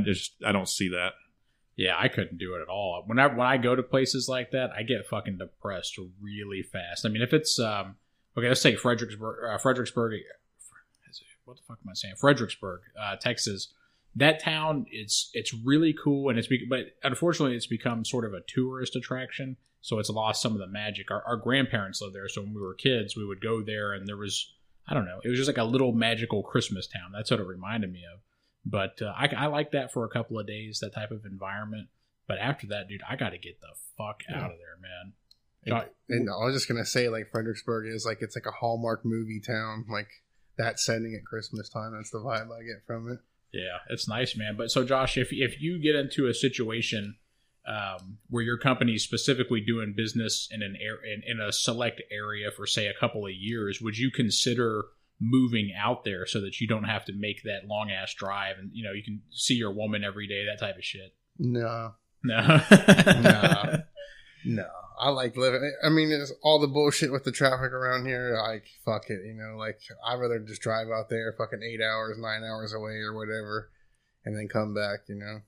[SPEAKER 2] don't see that.
[SPEAKER 1] Yeah, I couldn't do it at all. When I go to places like that, I get fucking depressed really fast. I mean, if it's okay, let's take Fredericksburg. What the fuck am I saying? Fredericksburg, Texas. That town, it's really cool, and but unfortunately, it's become sort of a tourist attraction. So it's lost some of the magic. Our grandparents lived there, so when we were kids, we would go there, and there was, I don't know, it was just like a little magical Christmas town. That's what it reminded me of. But I like that for a couple of days, that type of environment. But after that, dude, I got to get the fuck out of there, man.
[SPEAKER 3] And I was just going to say, like, Fredericksburg is like, it's like a Hallmark movie town. Like, that setting at Christmas time, that's the vibe I get from it.
[SPEAKER 1] Yeah, it's nice, man. But so, Josh, if you get into a situation where your company's specifically doing business in a select area for, say, a couple of years, would you consider moving out there so that you don't have to make that long ass drive and, you know, you can see your woman every day, that type of shit?
[SPEAKER 3] No. No. I like living. I mean, it's all the bullshit with the traffic around here. Like, fuck it, you know. Like, I'd rather just drive out there, fucking 8 hours, 9 hours away, or whatever, and then come back, you know.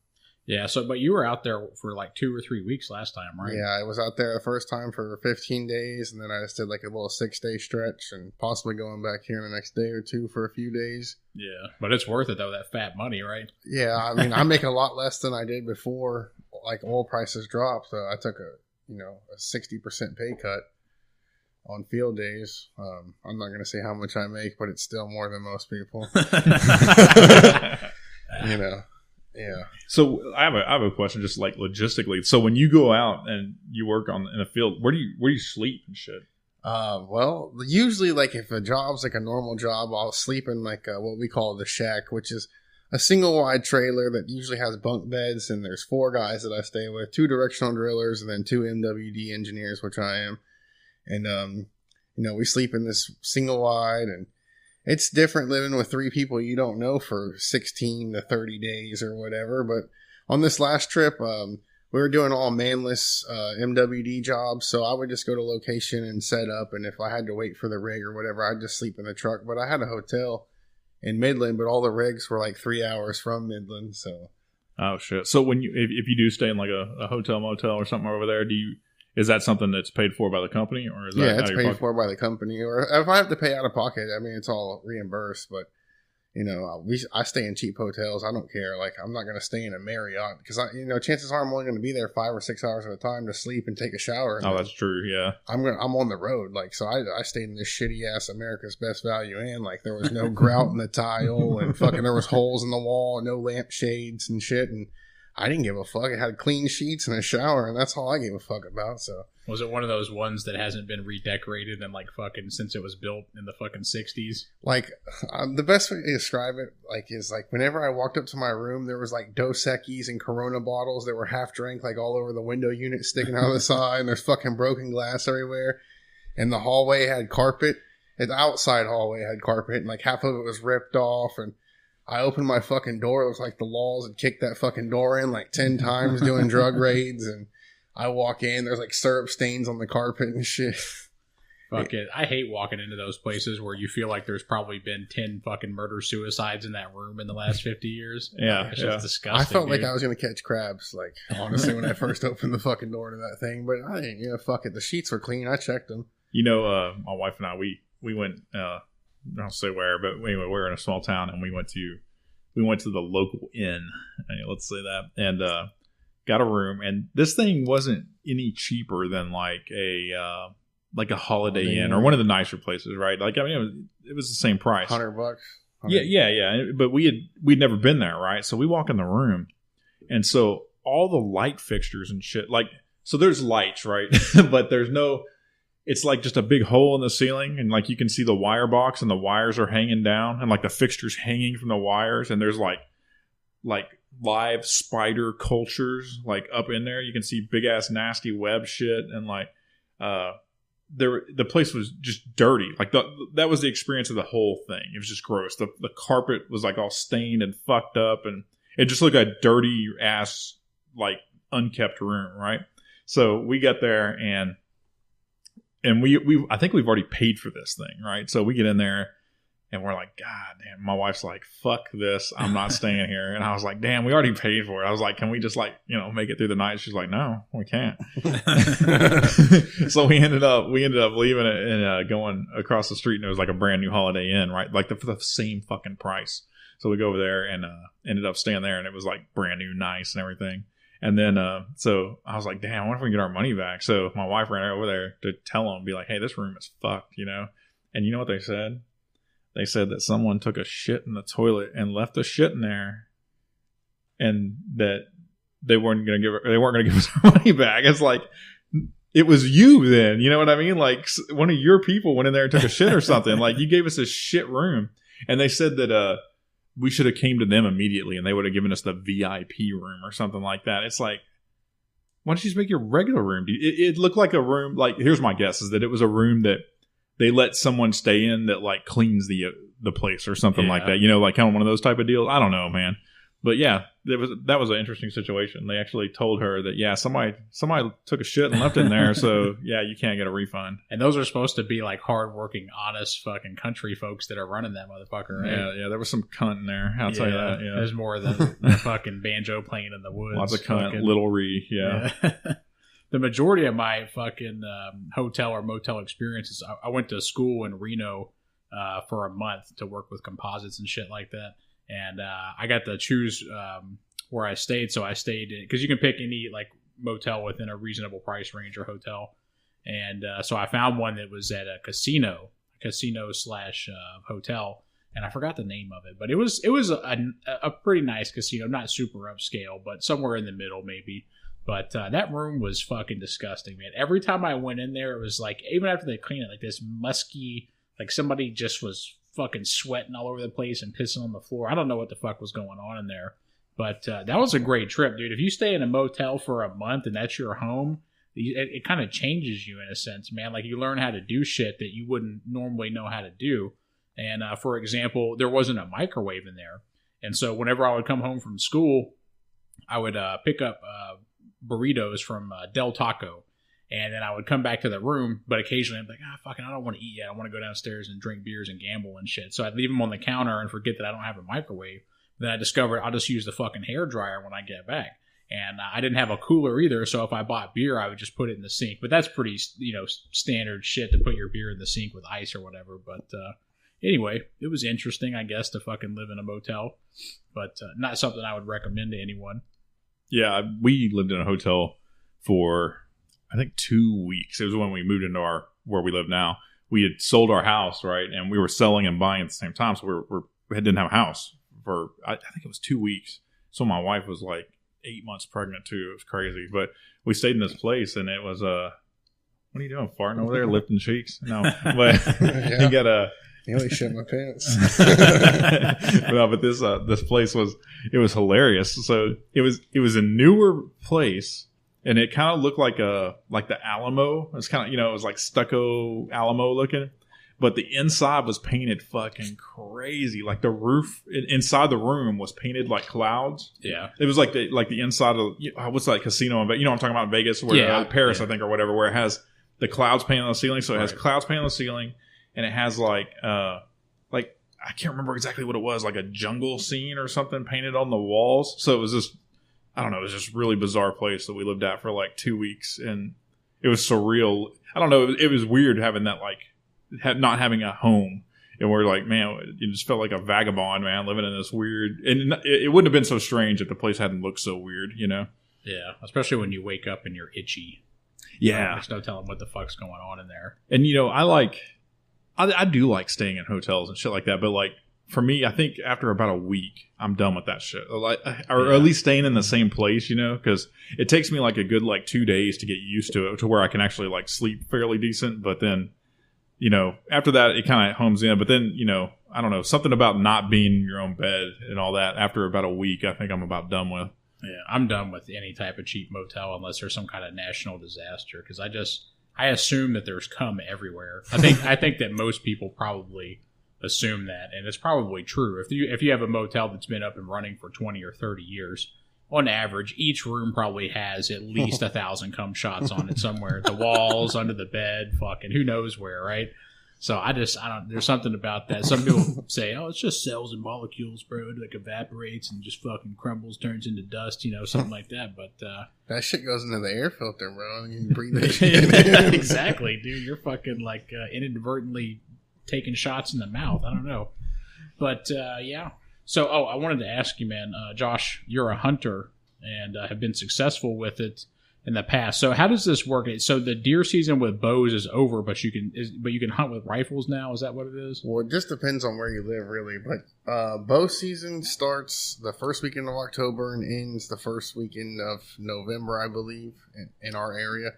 [SPEAKER 1] Yeah. So, but you were out there for like 2 or 3 weeks last time, right?
[SPEAKER 3] Yeah, I was out there the first time for 15 days, and then I just did like a little 6-day stretch, and possibly going back here in the next day or two for a few days.
[SPEAKER 1] Yeah, but it's worth it though. That fat money, right?
[SPEAKER 3] Yeah, I mean, I make a lot less than I did before. Like, oil prices dropped, so I took a 60% pay cut on field days. I'm not going to say how much I make, but it's still more than most people. You know, yeah.
[SPEAKER 2] So I have a question, just like logistically. So when you go out and you work in a field, where do you sleep and shit?
[SPEAKER 3] Well, usually, like, if a job's like a normal job, I'll sleep in like what we call the shack, which is a single wide trailer that usually has bunk beds, and there's 4 guys that I stay with, 2 directional drillers, and then 2 MWD engineers, which I am. And, we sleep in this single wide, and it's different living with 3 people you don't know for 16 to 30 days or whatever. But on this last trip, we were doing all manless MWD jobs, so I would just go to location and set up, and if I had to wait for the rig or whatever, I'd just sleep in the truck. But I had a hotel in Midland, but all the rigs were like 3 hours from Midland, so...
[SPEAKER 2] Oh, shit. So when you if you do stay in like a hotel, motel or something over there, is that something that's paid for by the company? Or is that
[SPEAKER 3] it's paid for by the company. Or if I have to pay out of pocket, I mean, it's all reimbursed, but... You know, I stay in cheap hotels. I don't care. Like, I'm not going to stay in a Marriott because, chances are I'm only going to be there 5 or 6 hours at a time to sleep and take a shower.
[SPEAKER 2] Oh, that's true. Yeah.
[SPEAKER 3] I'm on the road. Like, so I stayed in this shitty ass America's Best Value Inn. Like, there was no grout in the tile and fucking there was holes in the wall, no lampshades and shit. And I didn't give a fuck. It had clean sheets and a shower, and that's all I gave a fuck about. So.
[SPEAKER 1] Was it one of those ones that hasn't been redecorated in like fucking since it was built in the fucking 60s?
[SPEAKER 3] Like, the best way to describe it is whenever I walked up to my room, there was like Dos Equis and Corona bottles that were half drank like all over the window unit sticking out of the side, and there's fucking broken glass everywhere. And the hallway had carpet. And the outside hallway had carpet, and like half of it was ripped off. And I opened my fucking door. It was like the laws had kicked that fucking door in like 10 times doing drug raids, and I walk in, there's like syrup stains on the carpet and shit.
[SPEAKER 1] Fuck it. I hate walking into those places where you feel like there's probably been 10 fucking murder-suicides in that room in the last 50 years.
[SPEAKER 2] Yeah.
[SPEAKER 1] It's just disgusting.
[SPEAKER 3] I felt like I was going to catch crabs, like, honestly, when I first opened the fucking door to that thing. But I didn't, fuck it. The sheets were clean. I checked them.
[SPEAKER 2] My wife and I, we went, I don't say where, but anyway, we're in a small town, and we went to the local inn. Let's say that. And, got a room, and this thing wasn't any cheaper than like a Holiday Inn or one of the nicer places, right? Like, I mean, it was the same price,
[SPEAKER 3] $100.
[SPEAKER 2] Yeah. But we'd never been there, right? So we walk in the room, and so all the light fixtures and shit, like, so there's lights, right? But there's no. It's like just a big hole in the ceiling, and like you can see the wire box, and the wires are hanging down, and like the fixtures hanging from the wires, and there's like live spider cultures like up in there. You can see big ass nasty web shit, and like the place was just dirty. Like that was the experience of the whole thing. It was just gross. The carpet was like all stained and fucked up, and it just looked like a dirty ass like unkept room, right? So we got there, and we I think we've already paid for this thing, right? So we get in there, and we're like, God damn. My wife's like, fuck this. I'm not staying here. And I was like, damn, we already paid for it. I was like, can we just like, make it through the night? She's like, no, we can't. So we ended up leaving it and going across the street, and it was like a brand new Holiday Inn, right? Like for the same fucking price. So we go over there and ended up staying there, and it was like brand new, nice and everything. And then, so I was like, damn, I wonder if we can get our money back. So my wife ran over there to tell them, be like, hey, this room is fucked, And you know what they said? They said that someone took a shit in the toilet and left the shit in there, and that they weren't going to give us our money back. It's like, it was you then, you know what I mean? Like one of your people went in there and took a shit or something. Like you gave us a shit room, and they said that we should have came to them immediately, and they would have given us the VIP room or something like that. It's like, why don't you just make your regular room? It looked like a room. Like, here's my guess, is that it was a room that they let someone stay in that like cleans the place or something like that. Like kind of one of those type of deals. I don't know, man. But yeah, that was an interesting situation. They actually told her that, yeah, somebody took a shit and left it in there. So yeah, you can't get a refund.
[SPEAKER 1] And those are supposed to be like hardworking, honest fucking country folks that are running that motherfucker, right?
[SPEAKER 2] Yeah. There was some cunt in there. I'll tell you that. Yeah.
[SPEAKER 1] There's more than the fucking banjo playing in the woods.
[SPEAKER 2] Lots of cunt, little re. Yeah.
[SPEAKER 1] The majority of my fucking hotel or motel experiences, I went to school in Reno for a month to work with composites and shit like that. And I got to choose where I stayed. So I stayed in, because you can pick any like motel within a reasonable price range or hotel. And so I found one that was at a casino slash hotel. And I forgot the name of it, but it was a pretty nice casino, not super upscale, but somewhere in the middle maybe. But that room was fucking disgusting, man. Every time I went in there, it was like, even after they cleaned it, like this musky, like somebody just was fucking sweating all over the place and pissing on the floor. I don't know what the fuck was going on in there. But that was a great trip, dude. If you stay in a motel for a month and that's your home, it kind of changes you in a sense, man. Like you learn how to do shit that you wouldn't normally know how to do. And for example, there wasn't a microwave in there. And so whenever I would come home from school, I would pick up burritos from Del Taco. And then I would come back to the room, but occasionally I'm like, fucking, I don't want to eat yet. I want to go downstairs and drink beers and gamble and shit. So I'd leave them on the counter and forget that I don't have a microwave. Then I discovered I'll just use the fucking hair dryer when I get back. And I didn't have a cooler either, so if I bought beer, I would just put it in the sink. But that's pretty, standard shit to put your beer in the sink with ice or whatever. But anyway, it was interesting, I guess, to fucking live in a motel. But not something I would recommend to anyone.
[SPEAKER 2] Yeah, we lived in a hotel for, I think, 2 weeks. It was when we moved into where we live now. We had sold our house, right? And we were selling and buying at the same time. So we didn't have a house for, I think it was 2 weeks. So my wife was like 8 months pregnant too. It was crazy. But we stayed in this place and it was, what are you doing? Farting over there? Lifting cheeks? No. But
[SPEAKER 3] Yeah.
[SPEAKER 2] you got a,
[SPEAKER 3] You only shit my pants.
[SPEAKER 2] no, but this place was hilarious. So it was a newer place, and it kind of looked like the Alamo. It was kind of, it was like stucco Alamo looking, but the inside was painted fucking crazy. Like the roof inside the room was painted like clouds.
[SPEAKER 1] Yeah,
[SPEAKER 2] it was like the inside of what's that casino? What I'm talking about in Vegas, where Paris, I think, or whatever, where it has the clouds painted on the ceiling. So it has clouds painted on the ceiling. And it has like I can't remember exactly what it was, like a jungle scene or something painted on the walls. So it was just, I don't know, it was just really bizarre place that we lived at for like 2 weeks, and it was surreal. I don't know, it was weird having that, like not having a home, and we're like, man, you just felt like a vagabond, man, living in this weird. And it wouldn't have been so strange if the place hadn't looked so weird,
[SPEAKER 1] Yeah, especially when you wake up and you're itchy.
[SPEAKER 2] Yeah,
[SPEAKER 1] there's no telling what the fuck's going on in there.
[SPEAKER 2] And I do like staying in hotels and shit like that, but like for me, I think after about a week, I'm done with that shit. Or at least staying in the same place, because it takes me like a good 2 days to get used to it, to where I can actually like sleep fairly decent. But then, after that, it kind of homes in. But then, I don't know, something about not being in your own bed and all that. After about a week, I think I'm about done with.
[SPEAKER 1] Yeah, I'm done with any type of cheap motel unless there's some kind of national disaster, because I assume that there's cum everywhere. I think that most people probably assume that, and it's probably true. If you have a motel that's been up and running for 20 or 30 years, on average, each room probably has at least 1,000 cum shots on it somewhere. The walls, under the bed, fucking who knows where, right? So I don't. There's something about that. Some people say, "Oh, it's just cells and molecules, bro. It like evaporates and just fucking crumbles, turns into dust, something like that." But
[SPEAKER 3] that shit goes into the air filter, bro. You breathe that shit.
[SPEAKER 1] Exactly, dude. You're fucking inadvertently taking shots in the mouth. I don't know, but yeah. So, I wanted to ask you, man, Josh. You're a hunter and have been successful with it in the past. So how does this work? So the deer season with bows is over, but you can hunt with rifles now. Is that what it is?
[SPEAKER 3] Well, it just depends on where you live, really. But bow season starts the first weekend of October and ends the first weekend of November, I believe, in our area.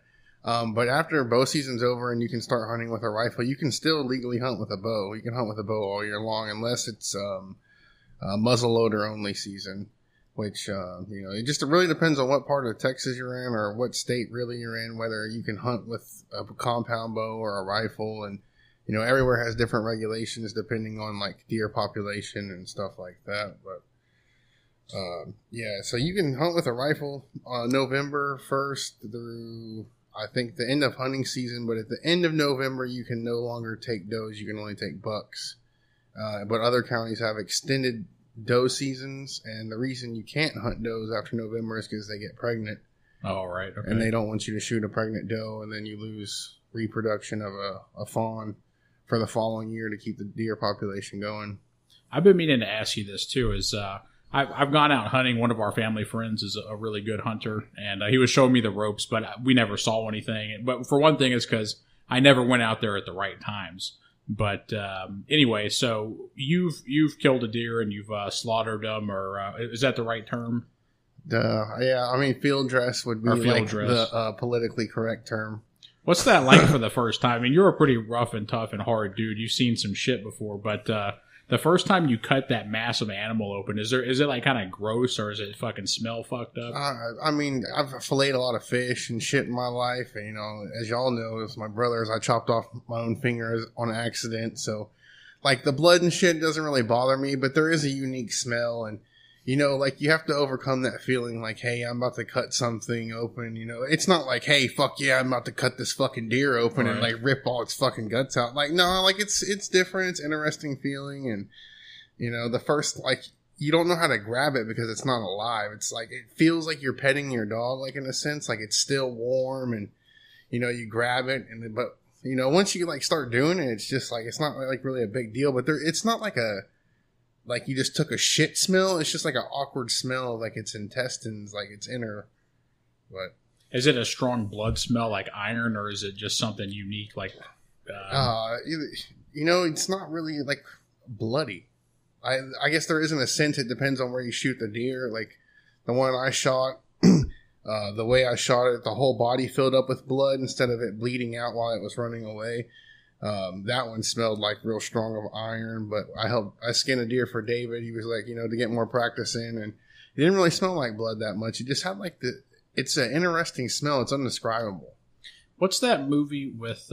[SPEAKER 3] But after bow season's over and you can start hunting with a rifle, you can still legally hunt with a bow. You can hunt with a bow all year long, unless it's muzzleloader only season. Which, it really depends on what part of Texas you're in or what state really you're in, whether you can hunt with a compound bow or a rifle. And, everywhere has different regulations depending on deer population and stuff like that. But, so you can hunt with a rifle November 1st through, I think, the end of hunting season. But at the end of November, you can no longer take does. You can only take bucks. But other counties have extended doe seasons, and the reason you can't hunt does after November is because they get pregnant.
[SPEAKER 1] Oh, right. Okay.
[SPEAKER 3] And they don't want you to shoot a pregnant doe, and then you lose reproduction of a fawn for the following year to keep the deer population going.
[SPEAKER 1] I've been meaning to ask you this too. I've gone out hunting. One of our family friends is a really good hunter, and he was showing me the ropes, but we never saw anything. But for one thing, it's because I never went out there at the right times. But anyway, so you've killed a deer and you've slaughtered them, or is that the right term?
[SPEAKER 3] Field dress would be the politically correct term.
[SPEAKER 1] What's that like for the first time? I mean, you're a pretty rough and tough and hard dude. You've seen some shit before, but the first time you cut that massive animal open, is it kind of gross, or is it fucking smell fucked up?
[SPEAKER 3] I've filleted a lot of fish and shit in my life, and as y'all know, as my brothers, I chopped off my own fingers on accident. So like the blood and shit doesn't really bother me, but there is a unique smell, and you know, like you have to overcome that feeling like, hey, I'm about to cut something open. You know, it's not like, hey, fuck yeah, I'm about to cut this fucking deer open and like rip all its fucking guts out. Like, no, like it's different. It's interesting feeling, and you know, the first like you don't know how to grab it because it's not alive. It's like it feels like you're petting your dog, like in a sense, like it's still warm, and you know, you grab it, and but you know, once you like start doing it, it's just like it's not like really a big deal. But it's not like like you just took a shit smell. It's just like an awkward smell, like its intestines, like its inner. But
[SPEAKER 1] is it a strong blood smell like iron, or is it just something unique like?
[SPEAKER 3] You know, it's not really like bloody. I guess there isn't a scent. It depends on where you shoot the deer. Like the one I shot, the way I shot it, the whole body filled up with blood instead of it bleeding out while it was running away. That one smelled like real strong of iron, but I skinned a deer for David. He was like, you know, to get more practice in, and it didn't really smell like blood that much. It just had like it's an interesting smell. It's indescribable.
[SPEAKER 1] What's that movie with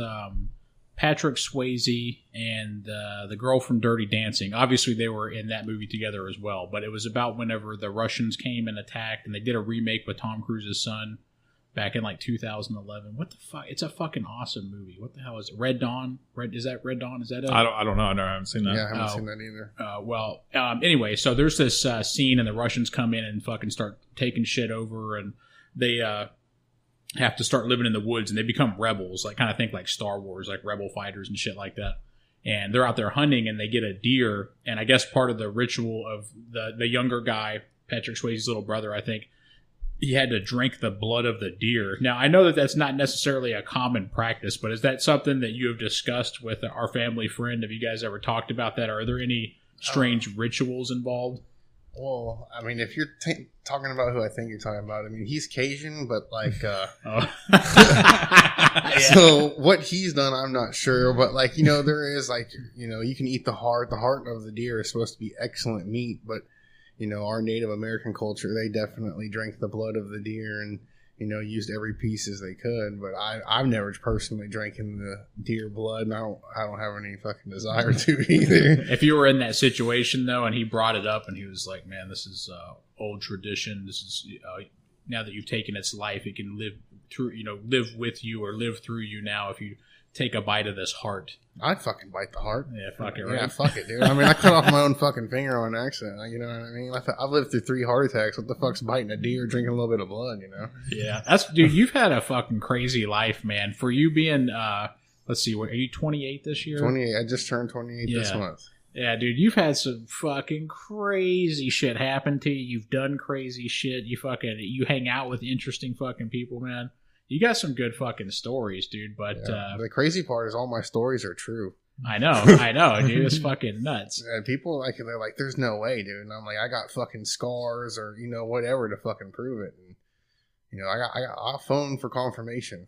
[SPEAKER 1] Patrick Swayze and the girl from Dirty Dancing? Obviously, they were in that movie together as well, but it was about whenever the Russians came and attacked, and they did a remake with Tom Cruise's son back in like 2011. What the fuck? It's a fucking awesome movie. What the hell is it? Red Dawn? Is that Red Dawn? Is that it?
[SPEAKER 2] I don't know. I haven't seen that.
[SPEAKER 3] Yeah, I haven't seen that either.
[SPEAKER 1] Anyway, so there's this scene, and the Russians come in and fucking start taking shit over, and they have to start living in the woods, and they become rebels, like kind of think like Star Wars, like rebel fighters and shit like that. And they're out there hunting, and they get a deer, and I guess part of the ritual of the younger guy, Patrick Swayze's little brother, I think, he had to drink the blood of the deer. Now, I know that that's not necessarily a common practice, but is that something that you have discussed with our family friend? Have you guys ever talked about that? Are there any strange rituals involved?
[SPEAKER 3] Well, I mean, if you're talking about who I think you're talking about, I mean, he's Cajun, but like, so what he's done, I'm not sure, but like, you know, there is like, you know, you can eat the heart. The heart of the deer is supposed to be excellent meat, but you know, our Native American culture, they definitely drank the blood of the deer and, you know, used every piece as they could. But I've never personally drinking the deer blood, and I don't have any fucking desire to either.
[SPEAKER 1] If you were in that situation though, and he brought it up, and he was like, "Man, this is old tradition. This is now that you've taken its life, it can live through, you know, live with you or live through you now. If you take a bite of this heart."
[SPEAKER 3] I'd fucking bite the heart.
[SPEAKER 1] Yeah, fuck it, right?
[SPEAKER 3] Yeah, fuck it, dude. I mean, I cut off my own fucking finger on accident. You know what I mean? I've lived through 3 heart attacks. What the fuck's biting a deer, drinking a little bit of blood, you know?
[SPEAKER 1] Yeah, dude, you've had a fucking crazy life, man. For you being, let's see, what, are you 28 this year?
[SPEAKER 3] 28. I just turned 28 this month.
[SPEAKER 1] Yeah, dude, you've had some fucking crazy shit happen to you. You've done crazy shit. You hang out with interesting fucking people, man. You got some good fucking stories, dude, but...
[SPEAKER 3] the crazy part is all my stories are true.
[SPEAKER 1] I know, dude. It's fucking nuts.
[SPEAKER 3] People, like, they're like, there's no way, dude. And I'm like, I got fucking scars or, you know, whatever to fucking prove it. And, you know, I'll phone for confirmation.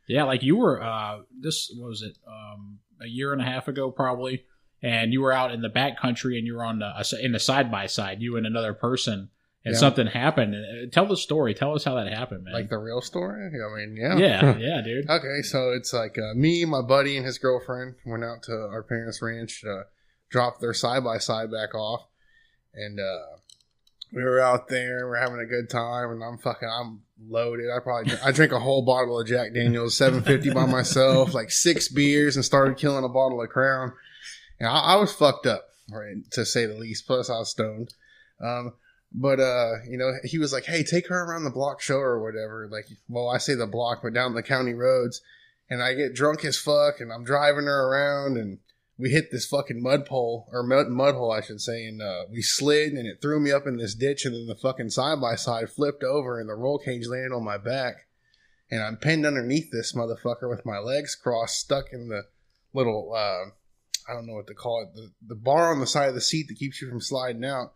[SPEAKER 1] Yeah, like you were, what was it, a year and a half ago probably, and you were out in the backcountry and you were on in the side-by-side, you and another person. And something happened. Tell the story. Tell us how that happened, man.
[SPEAKER 3] Like the real story? I mean, yeah.
[SPEAKER 1] Yeah, dude.
[SPEAKER 3] Okay, so it's like me, my buddy, and his girlfriend went out to our parents' ranch to drop their side-by-side back off. And we were out there. We're having a good time. And I'm loaded. I drank a whole bottle of Jack Daniels, 750 by myself, like 6 beers, and started killing a bottle of Crown. And I was fucked up, right, to say the least. Plus, I was stoned. But, you know, he was like, hey, take her around the block, show her or whatever. Like, well, I say the block, but down the county roads. And I get drunk as fuck, and I'm driving her around, and we hit this fucking mud hole, I should say, and we slid, and it threw me up in this ditch, and then the fucking side-by-side flipped over, and the roll cage landed on my back. And I'm pinned underneath this motherfucker with my legs crossed, stuck in the little, I don't know what to call it, the bar on the side of the seat that keeps you from sliding out.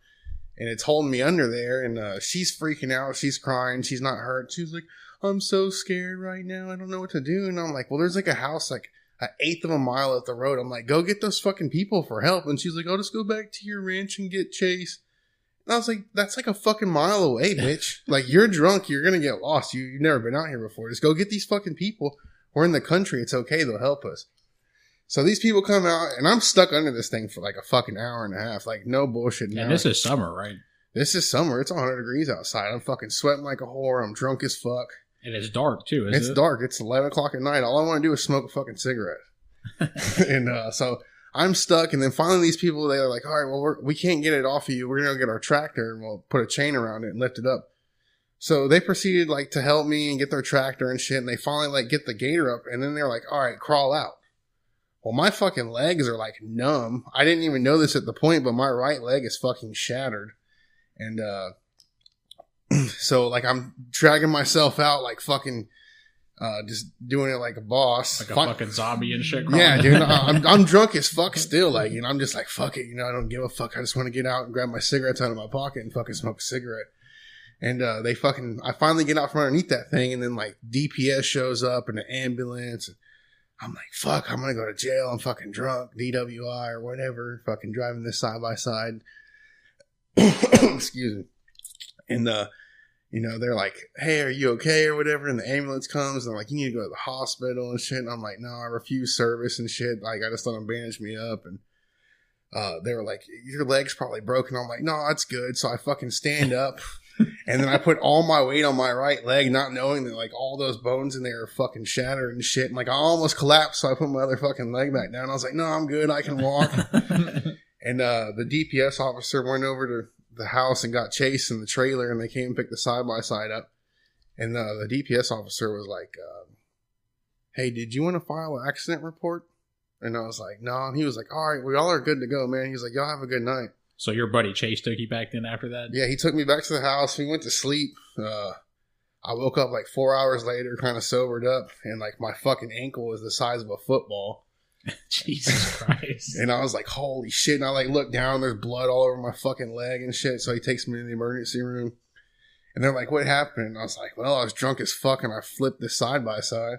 [SPEAKER 3] And it's holding me under there, and she's freaking out. She's crying. She's not hurt. She's like, I'm so scared right now. I don't know what to do. And I'm like, well, there's like a house like an eighth of a mile up the road. I'm like, go get those fucking people for help. And she's like, I'll just go back to your ranch and get Chase. And I was like, that's like a fucking mile away, bitch. Like, you're drunk. You're going to get lost. You've never been out here before. Just go get these fucking people. We're in the country. It's okay. They'll help us. So these people come out, and I'm stuck under this thing for like a fucking hour and a half. Like, no bullshit.
[SPEAKER 1] And this is summer, right?
[SPEAKER 3] This is summer. It's 100 degrees outside. I'm fucking sweating like a whore. I'm drunk as fuck.
[SPEAKER 1] And it's dark, too, isn't it?
[SPEAKER 3] It's dark. It's 11 o'clock at night. All I want to do is smoke a fucking cigarette. And so I'm stuck. And then finally these people, they're like, all right, well, we can't get it off of you. We're going to get our tractor, and we'll put a chain around it and lift it up. So they proceeded like to help me and get their tractor and shit. And they finally like get the gator up. And then they're like, all right, crawl out. Well, my fucking legs are like numb. I didn't even know this at the point, but my right leg is fucking shattered. And so like I'm dragging myself out like fucking just doing it like a boss.
[SPEAKER 1] Like a fucking zombie and shit.
[SPEAKER 3] Yeah, dude. I'm drunk as fuck still. Like, you know, I'm just like, fuck it. You know, I don't give a fuck. I just want to get out and grab my cigarettes out of my pocket and fucking smoke a cigarette. And I finally get out from underneath that thing, and then like DPS shows up and an ambulance. And I'm like, fuck, I'm going to go to jail. I'm fucking drunk, DWI or whatever, fucking driving this side by side. Excuse me. And, you know, they're like, hey, are you okay or whatever? And the ambulance comes, and they're like, you need to go to the hospital and shit. And I'm like, no, I refuse service and shit. Like, I just let them bandage me up. And they were like, your leg's probably broken. I'm like, no, that's good. So I fucking stand up. And then I put all my weight on my right leg, not knowing that like all those bones in there are fucking shattered and shit. And like I almost collapsed, so I put my other fucking leg back down. I was like, no, I'm good. I can walk. And the DPS officer went over to the house and got Chase in the trailer, and they came and picked the side-by-side up. And the DPS officer was like, hey, did you want to file an accident report? And I was like, no. And he was like, all right, we all are good to go, man. He was like, y'all have a good night.
[SPEAKER 1] So your buddy Chase took you back then after that?
[SPEAKER 3] Yeah, he took me back to the house. We went to sleep. I woke up like 4 hours later, kind of sobered up, and like my fucking ankle was the size of a football.
[SPEAKER 1] Jesus Christ.
[SPEAKER 3] And I was like, holy shit. And I like looked down, there's blood all over my fucking leg and shit. So he takes me to the emergency room. And they're like, what happened? And I was like, well, I was drunk as fuck, and I flipped this side by side.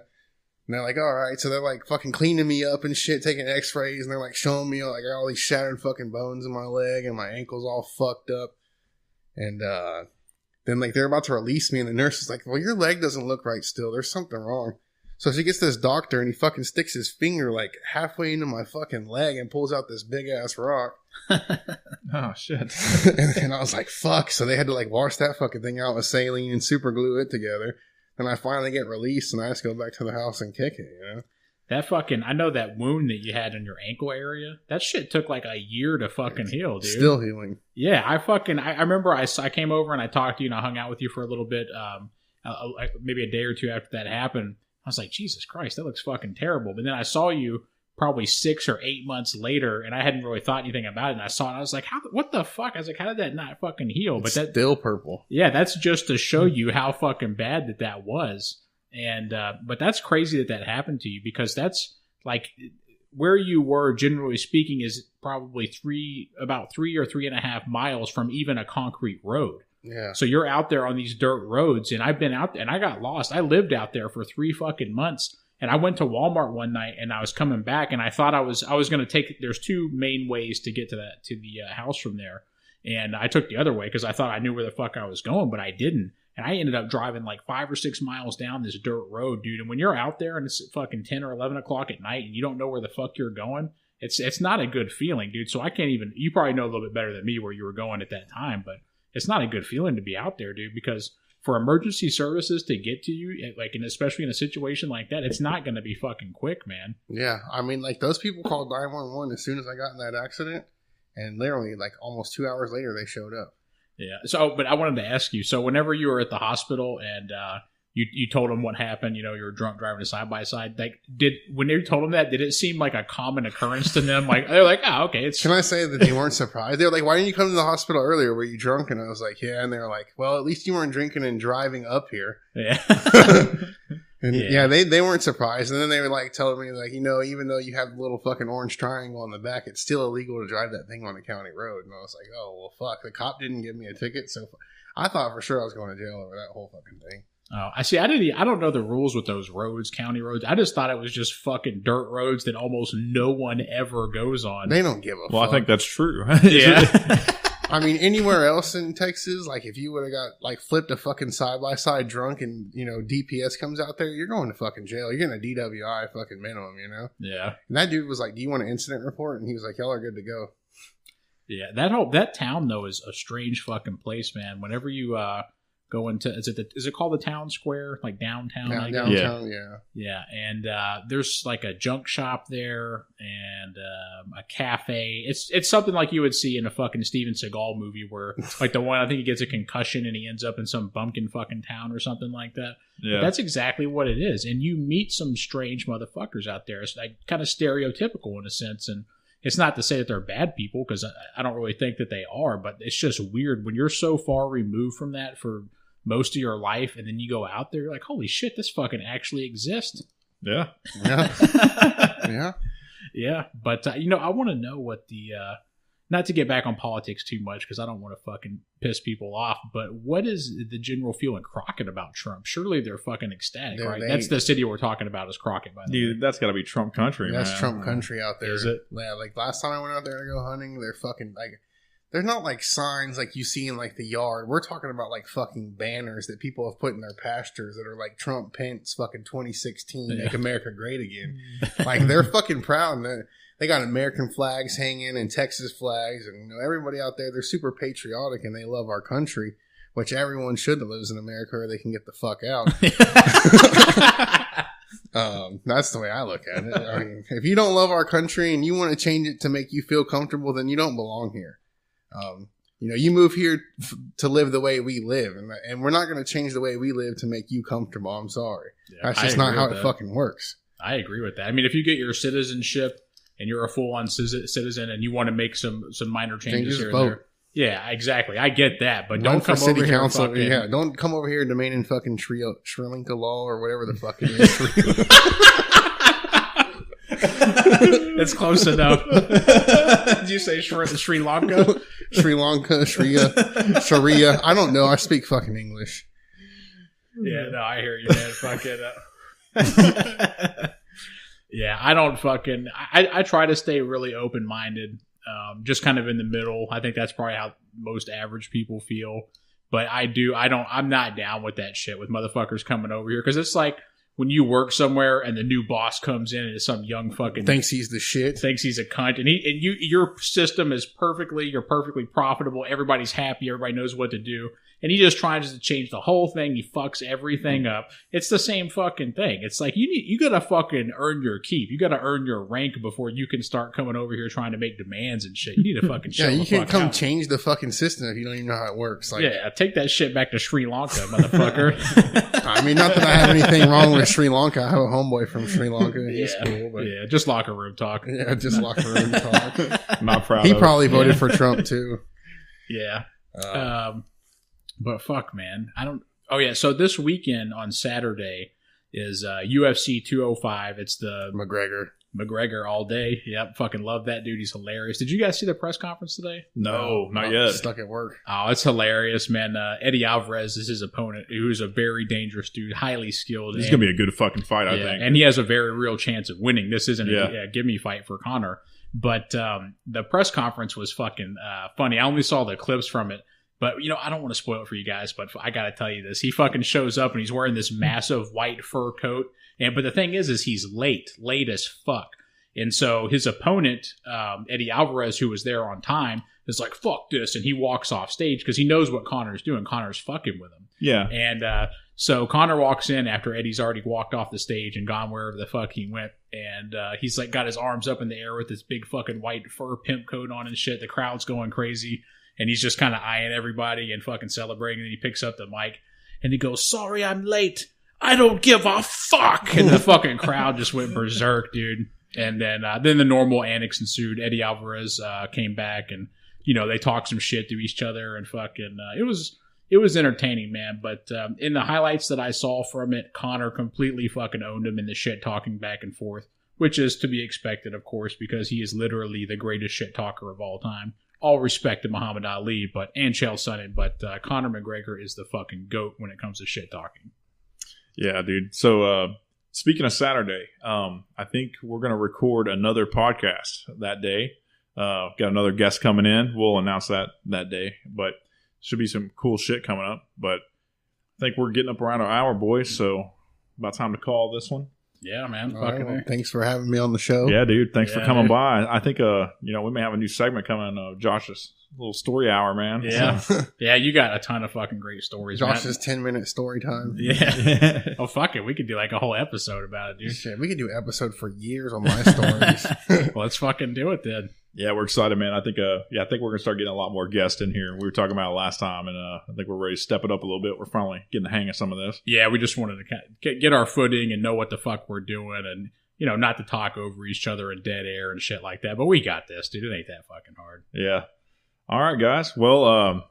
[SPEAKER 3] And they're like, all right. So they're like fucking cleaning me up and shit, taking x-rays. And they're like showing me like all these shattered fucking bones in my leg, and my ankle's all fucked up. And then like they're about to release me, and the nurse is like, well, your leg doesn't look right still. There's something wrong. So she gets this doctor, and he fucking sticks his finger like halfway into my fucking leg and pulls out this big ass rock.
[SPEAKER 2] Oh shit.
[SPEAKER 3] And I was like, fuck. So they had to like wash that fucking thing out with saline and super glue it together. And I finally get released, and I just go back to the house and kick it, you know?
[SPEAKER 1] That fucking, I know that wound that you had in your ankle area, that shit took like a year to fucking heal, dude.
[SPEAKER 3] Still healing.
[SPEAKER 1] Yeah, I remember I came over and I talked to you and I hung out with you for a little bit, maybe a day or two after that happened. I was like, Jesus Christ, that looks fucking terrible. But then I saw you probably 6 or 8 months later, and I hadn't really thought anything about it. And I saw it, and I was like, what the fuck? I was like, how did that not fucking heal? But that's
[SPEAKER 3] still purple.
[SPEAKER 1] Yeah, that's just to show you how fucking bad that was. And but that's crazy that happened to you, because that's like where you were, generally speaking, is probably about 3 or 3.5 miles from even a concrete road.
[SPEAKER 3] Yeah.
[SPEAKER 1] So you're out there on these dirt roads, and I've been out there, and I got lost. I lived out there for 3 fucking months. And I went to Walmart one night, and I was coming back, and I thought I was going to take. There's 2 main ways to get to the house from there, and I took the other way because I thought I knew where the fuck I was going, but I didn't. And I ended up driving like 5 or 6 miles down this dirt road, dude. And when you're out there and it's fucking 10 or 11 o'clock at night, and you don't know where the fuck you're going, it's not a good feeling, dude. So I can't even. You probably know a little bit better than me where you were going at that time, but it's not a good feeling to be out there, dude, because for emergency services to get to you, like, and especially in a situation like that, it's not going to be fucking quick, man.
[SPEAKER 3] Yeah, I mean, like, those people called 911 as soon as I got in that accident, and literally, like, almost 2 hours later, they showed up.
[SPEAKER 1] Yeah. So, but I wanted to ask you. So, whenever you were at the hospital and you told them what happened, you know, you were drunk driving a side by side. Like, when you told them that, did it seem like a common occurrence to them? Like, they're like, oh, okay.
[SPEAKER 3] Can I say that they weren't surprised? They were like, why didn't you come to the hospital earlier? Were you drunk? And I was like, yeah. And they were like, well, at least you weren't drinking and driving up here.
[SPEAKER 1] Yeah.
[SPEAKER 3] And yeah, they weren't surprised. And then they were like telling me, like, you know, even though you have the little fucking orange triangle on the back, it's still illegal to drive that thing on a county road. And I was like, oh, well, fuck. The cop didn't give me a ticket. So I thought for sure I was going to jail over that whole fucking thing.
[SPEAKER 1] Oh, I see. I don't know the rules with those roads, county roads. I just thought it was just fucking dirt roads that almost no one ever goes on.
[SPEAKER 3] They don't give a fuck.
[SPEAKER 2] Well, I think that's true.
[SPEAKER 1] Yeah.
[SPEAKER 3] I mean, anywhere else in Texas, like if you would have got like flipped a fucking side by side drunk and DPS comes out there, you're going to fucking jail. You're getting a DWI fucking minimum,
[SPEAKER 1] Yeah.
[SPEAKER 3] And that dude was like, "Do you want an incident report?" And he was like, "Y'all are good to go."
[SPEAKER 1] Yeah, that town though is a strange fucking place, man. Whenever you go into is it called the town square, like downtown?
[SPEAKER 3] Downtown,
[SPEAKER 1] yeah. And there's like a junk shop there and a cafe. It's something like you would see in a fucking Steven Seagal movie, where like the one I think he gets a concussion and he ends up in some bumpkin fucking town or something like that. Yeah, that's exactly what it is. And you meet some strange motherfuckers out there. It's like kind of stereotypical in a sense, and it's not to say that they're bad people, because I don't really think that they are, but it's just weird when you're so far removed from that for most of your life, and then you go out there, you're like, holy shit, this fucking actually exists.
[SPEAKER 2] Yeah.
[SPEAKER 3] Yeah.
[SPEAKER 1] Yeah. But, I want to know what the, not to get back on politics too much, because I don't want to fucking piss people off, but what is the general feeling Crockett about Trump? Surely they're fucking ecstatic, right? That's the city we're talking about is Crockett, by the way.
[SPEAKER 2] Dude, that's got to be Trump country, man.
[SPEAKER 3] That's Trump country out there.
[SPEAKER 1] Is it?
[SPEAKER 3] Yeah, like last time I went out there to go hunting, they're fucking like, there's not like signs like you see in like the yard. We're talking about like fucking banners that people have put in their pastures that are like Trump Pence fucking 2016 make America great again. Like they're fucking proud. And they got American flags hanging and Texas flags, and everybody out there, they're super patriotic and they love our country, which everyone should that lives in America, or they can get the fuck out. That's the way I look at it. I mean, if you don't love our country and you want to change it to make you feel comfortable, then you don't belong here. You move here to live the way we live, and we're not going to change the way we live to make you comfortable. I'm sorry. Yeah, that's just not how it fucking works.
[SPEAKER 1] I agree with that. I mean, if you get your citizenship and you're a full-on citizen and you want to make some minor changes here and there. Yeah, exactly. I get that, but don't come over here. Fucking,
[SPEAKER 3] don't come over here demanding fucking Sri Lanka law or whatever the fuck it is.
[SPEAKER 1] It's close enough. Did you say Sri Lanka?
[SPEAKER 3] Sri Lanka, Sharia. I don't know. I speak fucking English.
[SPEAKER 1] Yeah, no, I hear you, man. Fucking. Yeah, I don't fucking. I try to stay really open-minded, just kind of in the middle. I think that's probably how most average people feel. But I'm not down with that shit with motherfuckers coming over here, because it's like when you work somewhere and the new boss comes in and it's some young fucking
[SPEAKER 3] thinks he's the shit,
[SPEAKER 1] thinks he's a cunt, and your system is you're perfectly profitable. Everybody's happy. Everybody knows what to do. And he just tries to change the whole thing. He fucks everything up. It's the same fucking thing. It's like you gotta fucking earn your keep. You gotta earn your rank before you can start coming over here trying to make demands and shit. You need to fucking
[SPEAKER 3] you can't come change the fucking system if you don't even know how it works. Like,
[SPEAKER 1] yeah, take that shit back to Sri Lanka, motherfucker.
[SPEAKER 3] I mean, not that I have anything wrong with Sri Lanka. I have a homeboy from Sri Lanka. He's cool, but
[SPEAKER 1] just locker room talk.
[SPEAKER 3] Yeah, just locker room talk.
[SPEAKER 2] Not proud.
[SPEAKER 3] He probably voted for Trump too.
[SPEAKER 1] Yeah. But fuck, man. Oh, yeah. So this weekend on Saturday is UFC 205. It's the McGregor all day. Yep. Fucking love that dude. He's hilarious. Did you guys see the press conference today?
[SPEAKER 2] No, not yet.
[SPEAKER 3] Stuck at work.
[SPEAKER 1] Oh, it's hilarious, man. Eddie Alvarez is his opponent, who's a very dangerous dude, highly skilled.
[SPEAKER 2] This is going to be a good fucking fight, I think.
[SPEAKER 1] And he has a very real chance of winning. This isn't a gimme fight for Conor. But the press conference was fucking funny. I only saw the clips from it. But, I don't want to spoil it for you guys, but I got to tell you this. He fucking shows up and he's wearing this massive white fur coat. But the thing is he's late as fuck. And so his opponent, Eddie Alvarez, who was there on time, is like, fuck this. And he walks off stage because he knows what Conor's doing. Conor's fucking with him.
[SPEAKER 2] Yeah.
[SPEAKER 1] And so Conor walks in after Eddie's already walked off the stage and gone wherever the fuck he went. And he's like got his arms up in the air with this big fucking white fur pimp coat on and shit. The crowd's going crazy. And he's just kind of eyeing everybody and fucking celebrating. And he picks up the mic and he goes, "Sorry, I'm late. I don't give a fuck." And the fucking crowd just went berserk, dude. And then the normal antics ensued. Eddie Alvarez came back and, they talked some shit to each other and fucking, it was entertaining, man. But in the highlights that I saw from it, Conor completely fucking owned him in the shit talking back and forth, which is to be expected, of course, because he is literally the greatest shit talker of all time. All respect to Muhammad Ali, and Chael Sonnen, but Conor McGregor is the fucking GOAT when it comes to shit talking.
[SPEAKER 2] Yeah, dude. So, speaking of Saturday, I think we're going to record another podcast that day. Got another guest coming in. We'll announce that day. But should be some cool shit coming up. But I think we're getting up around an hour, boys. So about time to call this one.
[SPEAKER 1] Yeah, man.
[SPEAKER 3] Well, thanks for having me on the show.
[SPEAKER 2] Yeah, dude. Thanks for coming by. I think, we may have a new segment coming. Josh's little story hour, man.
[SPEAKER 1] Yeah. Yeah, you got a ton of fucking great stories,
[SPEAKER 3] Josh's 10-minute story time.
[SPEAKER 1] Yeah. Oh, fuck it. We could do like a whole episode about it, dude.
[SPEAKER 3] Shit, we could do an episode for years on my stories.
[SPEAKER 1] Well, let's fucking do it then.
[SPEAKER 2] Yeah, we're excited, man. I think we're gonna start getting a lot more guests in here. We were talking about it last time, and I think we're ready to step it up a little bit. We're finally getting the hang of some of this.
[SPEAKER 1] Yeah, we just wanted to kind of get our footing and know what the fuck we're doing, and not to talk over each other in dead air and shit like that. But we got this, dude. It ain't that fucking hard.
[SPEAKER 2] Yeah. All right, guys. Well,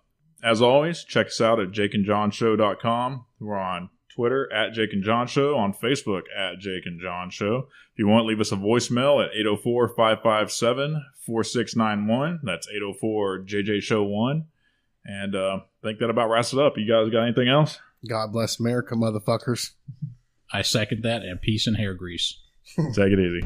[SPEAKER 2] as always, check us out at jakeandjohnshow.com. We're on Twitter at Jake and John Show, on Facebook at Jake and John Show. If you want, leave us a voicemail at 804-557-4691. That's 804-JJ-SHOW-1. And I think that about wraps it up. You guys got anything else?
[SPEAKER 3] God bless America, motherfuckers.
[SPEAKER 1] I second that, and peace and hair grease.
[SPEAKER 2] Take it easy.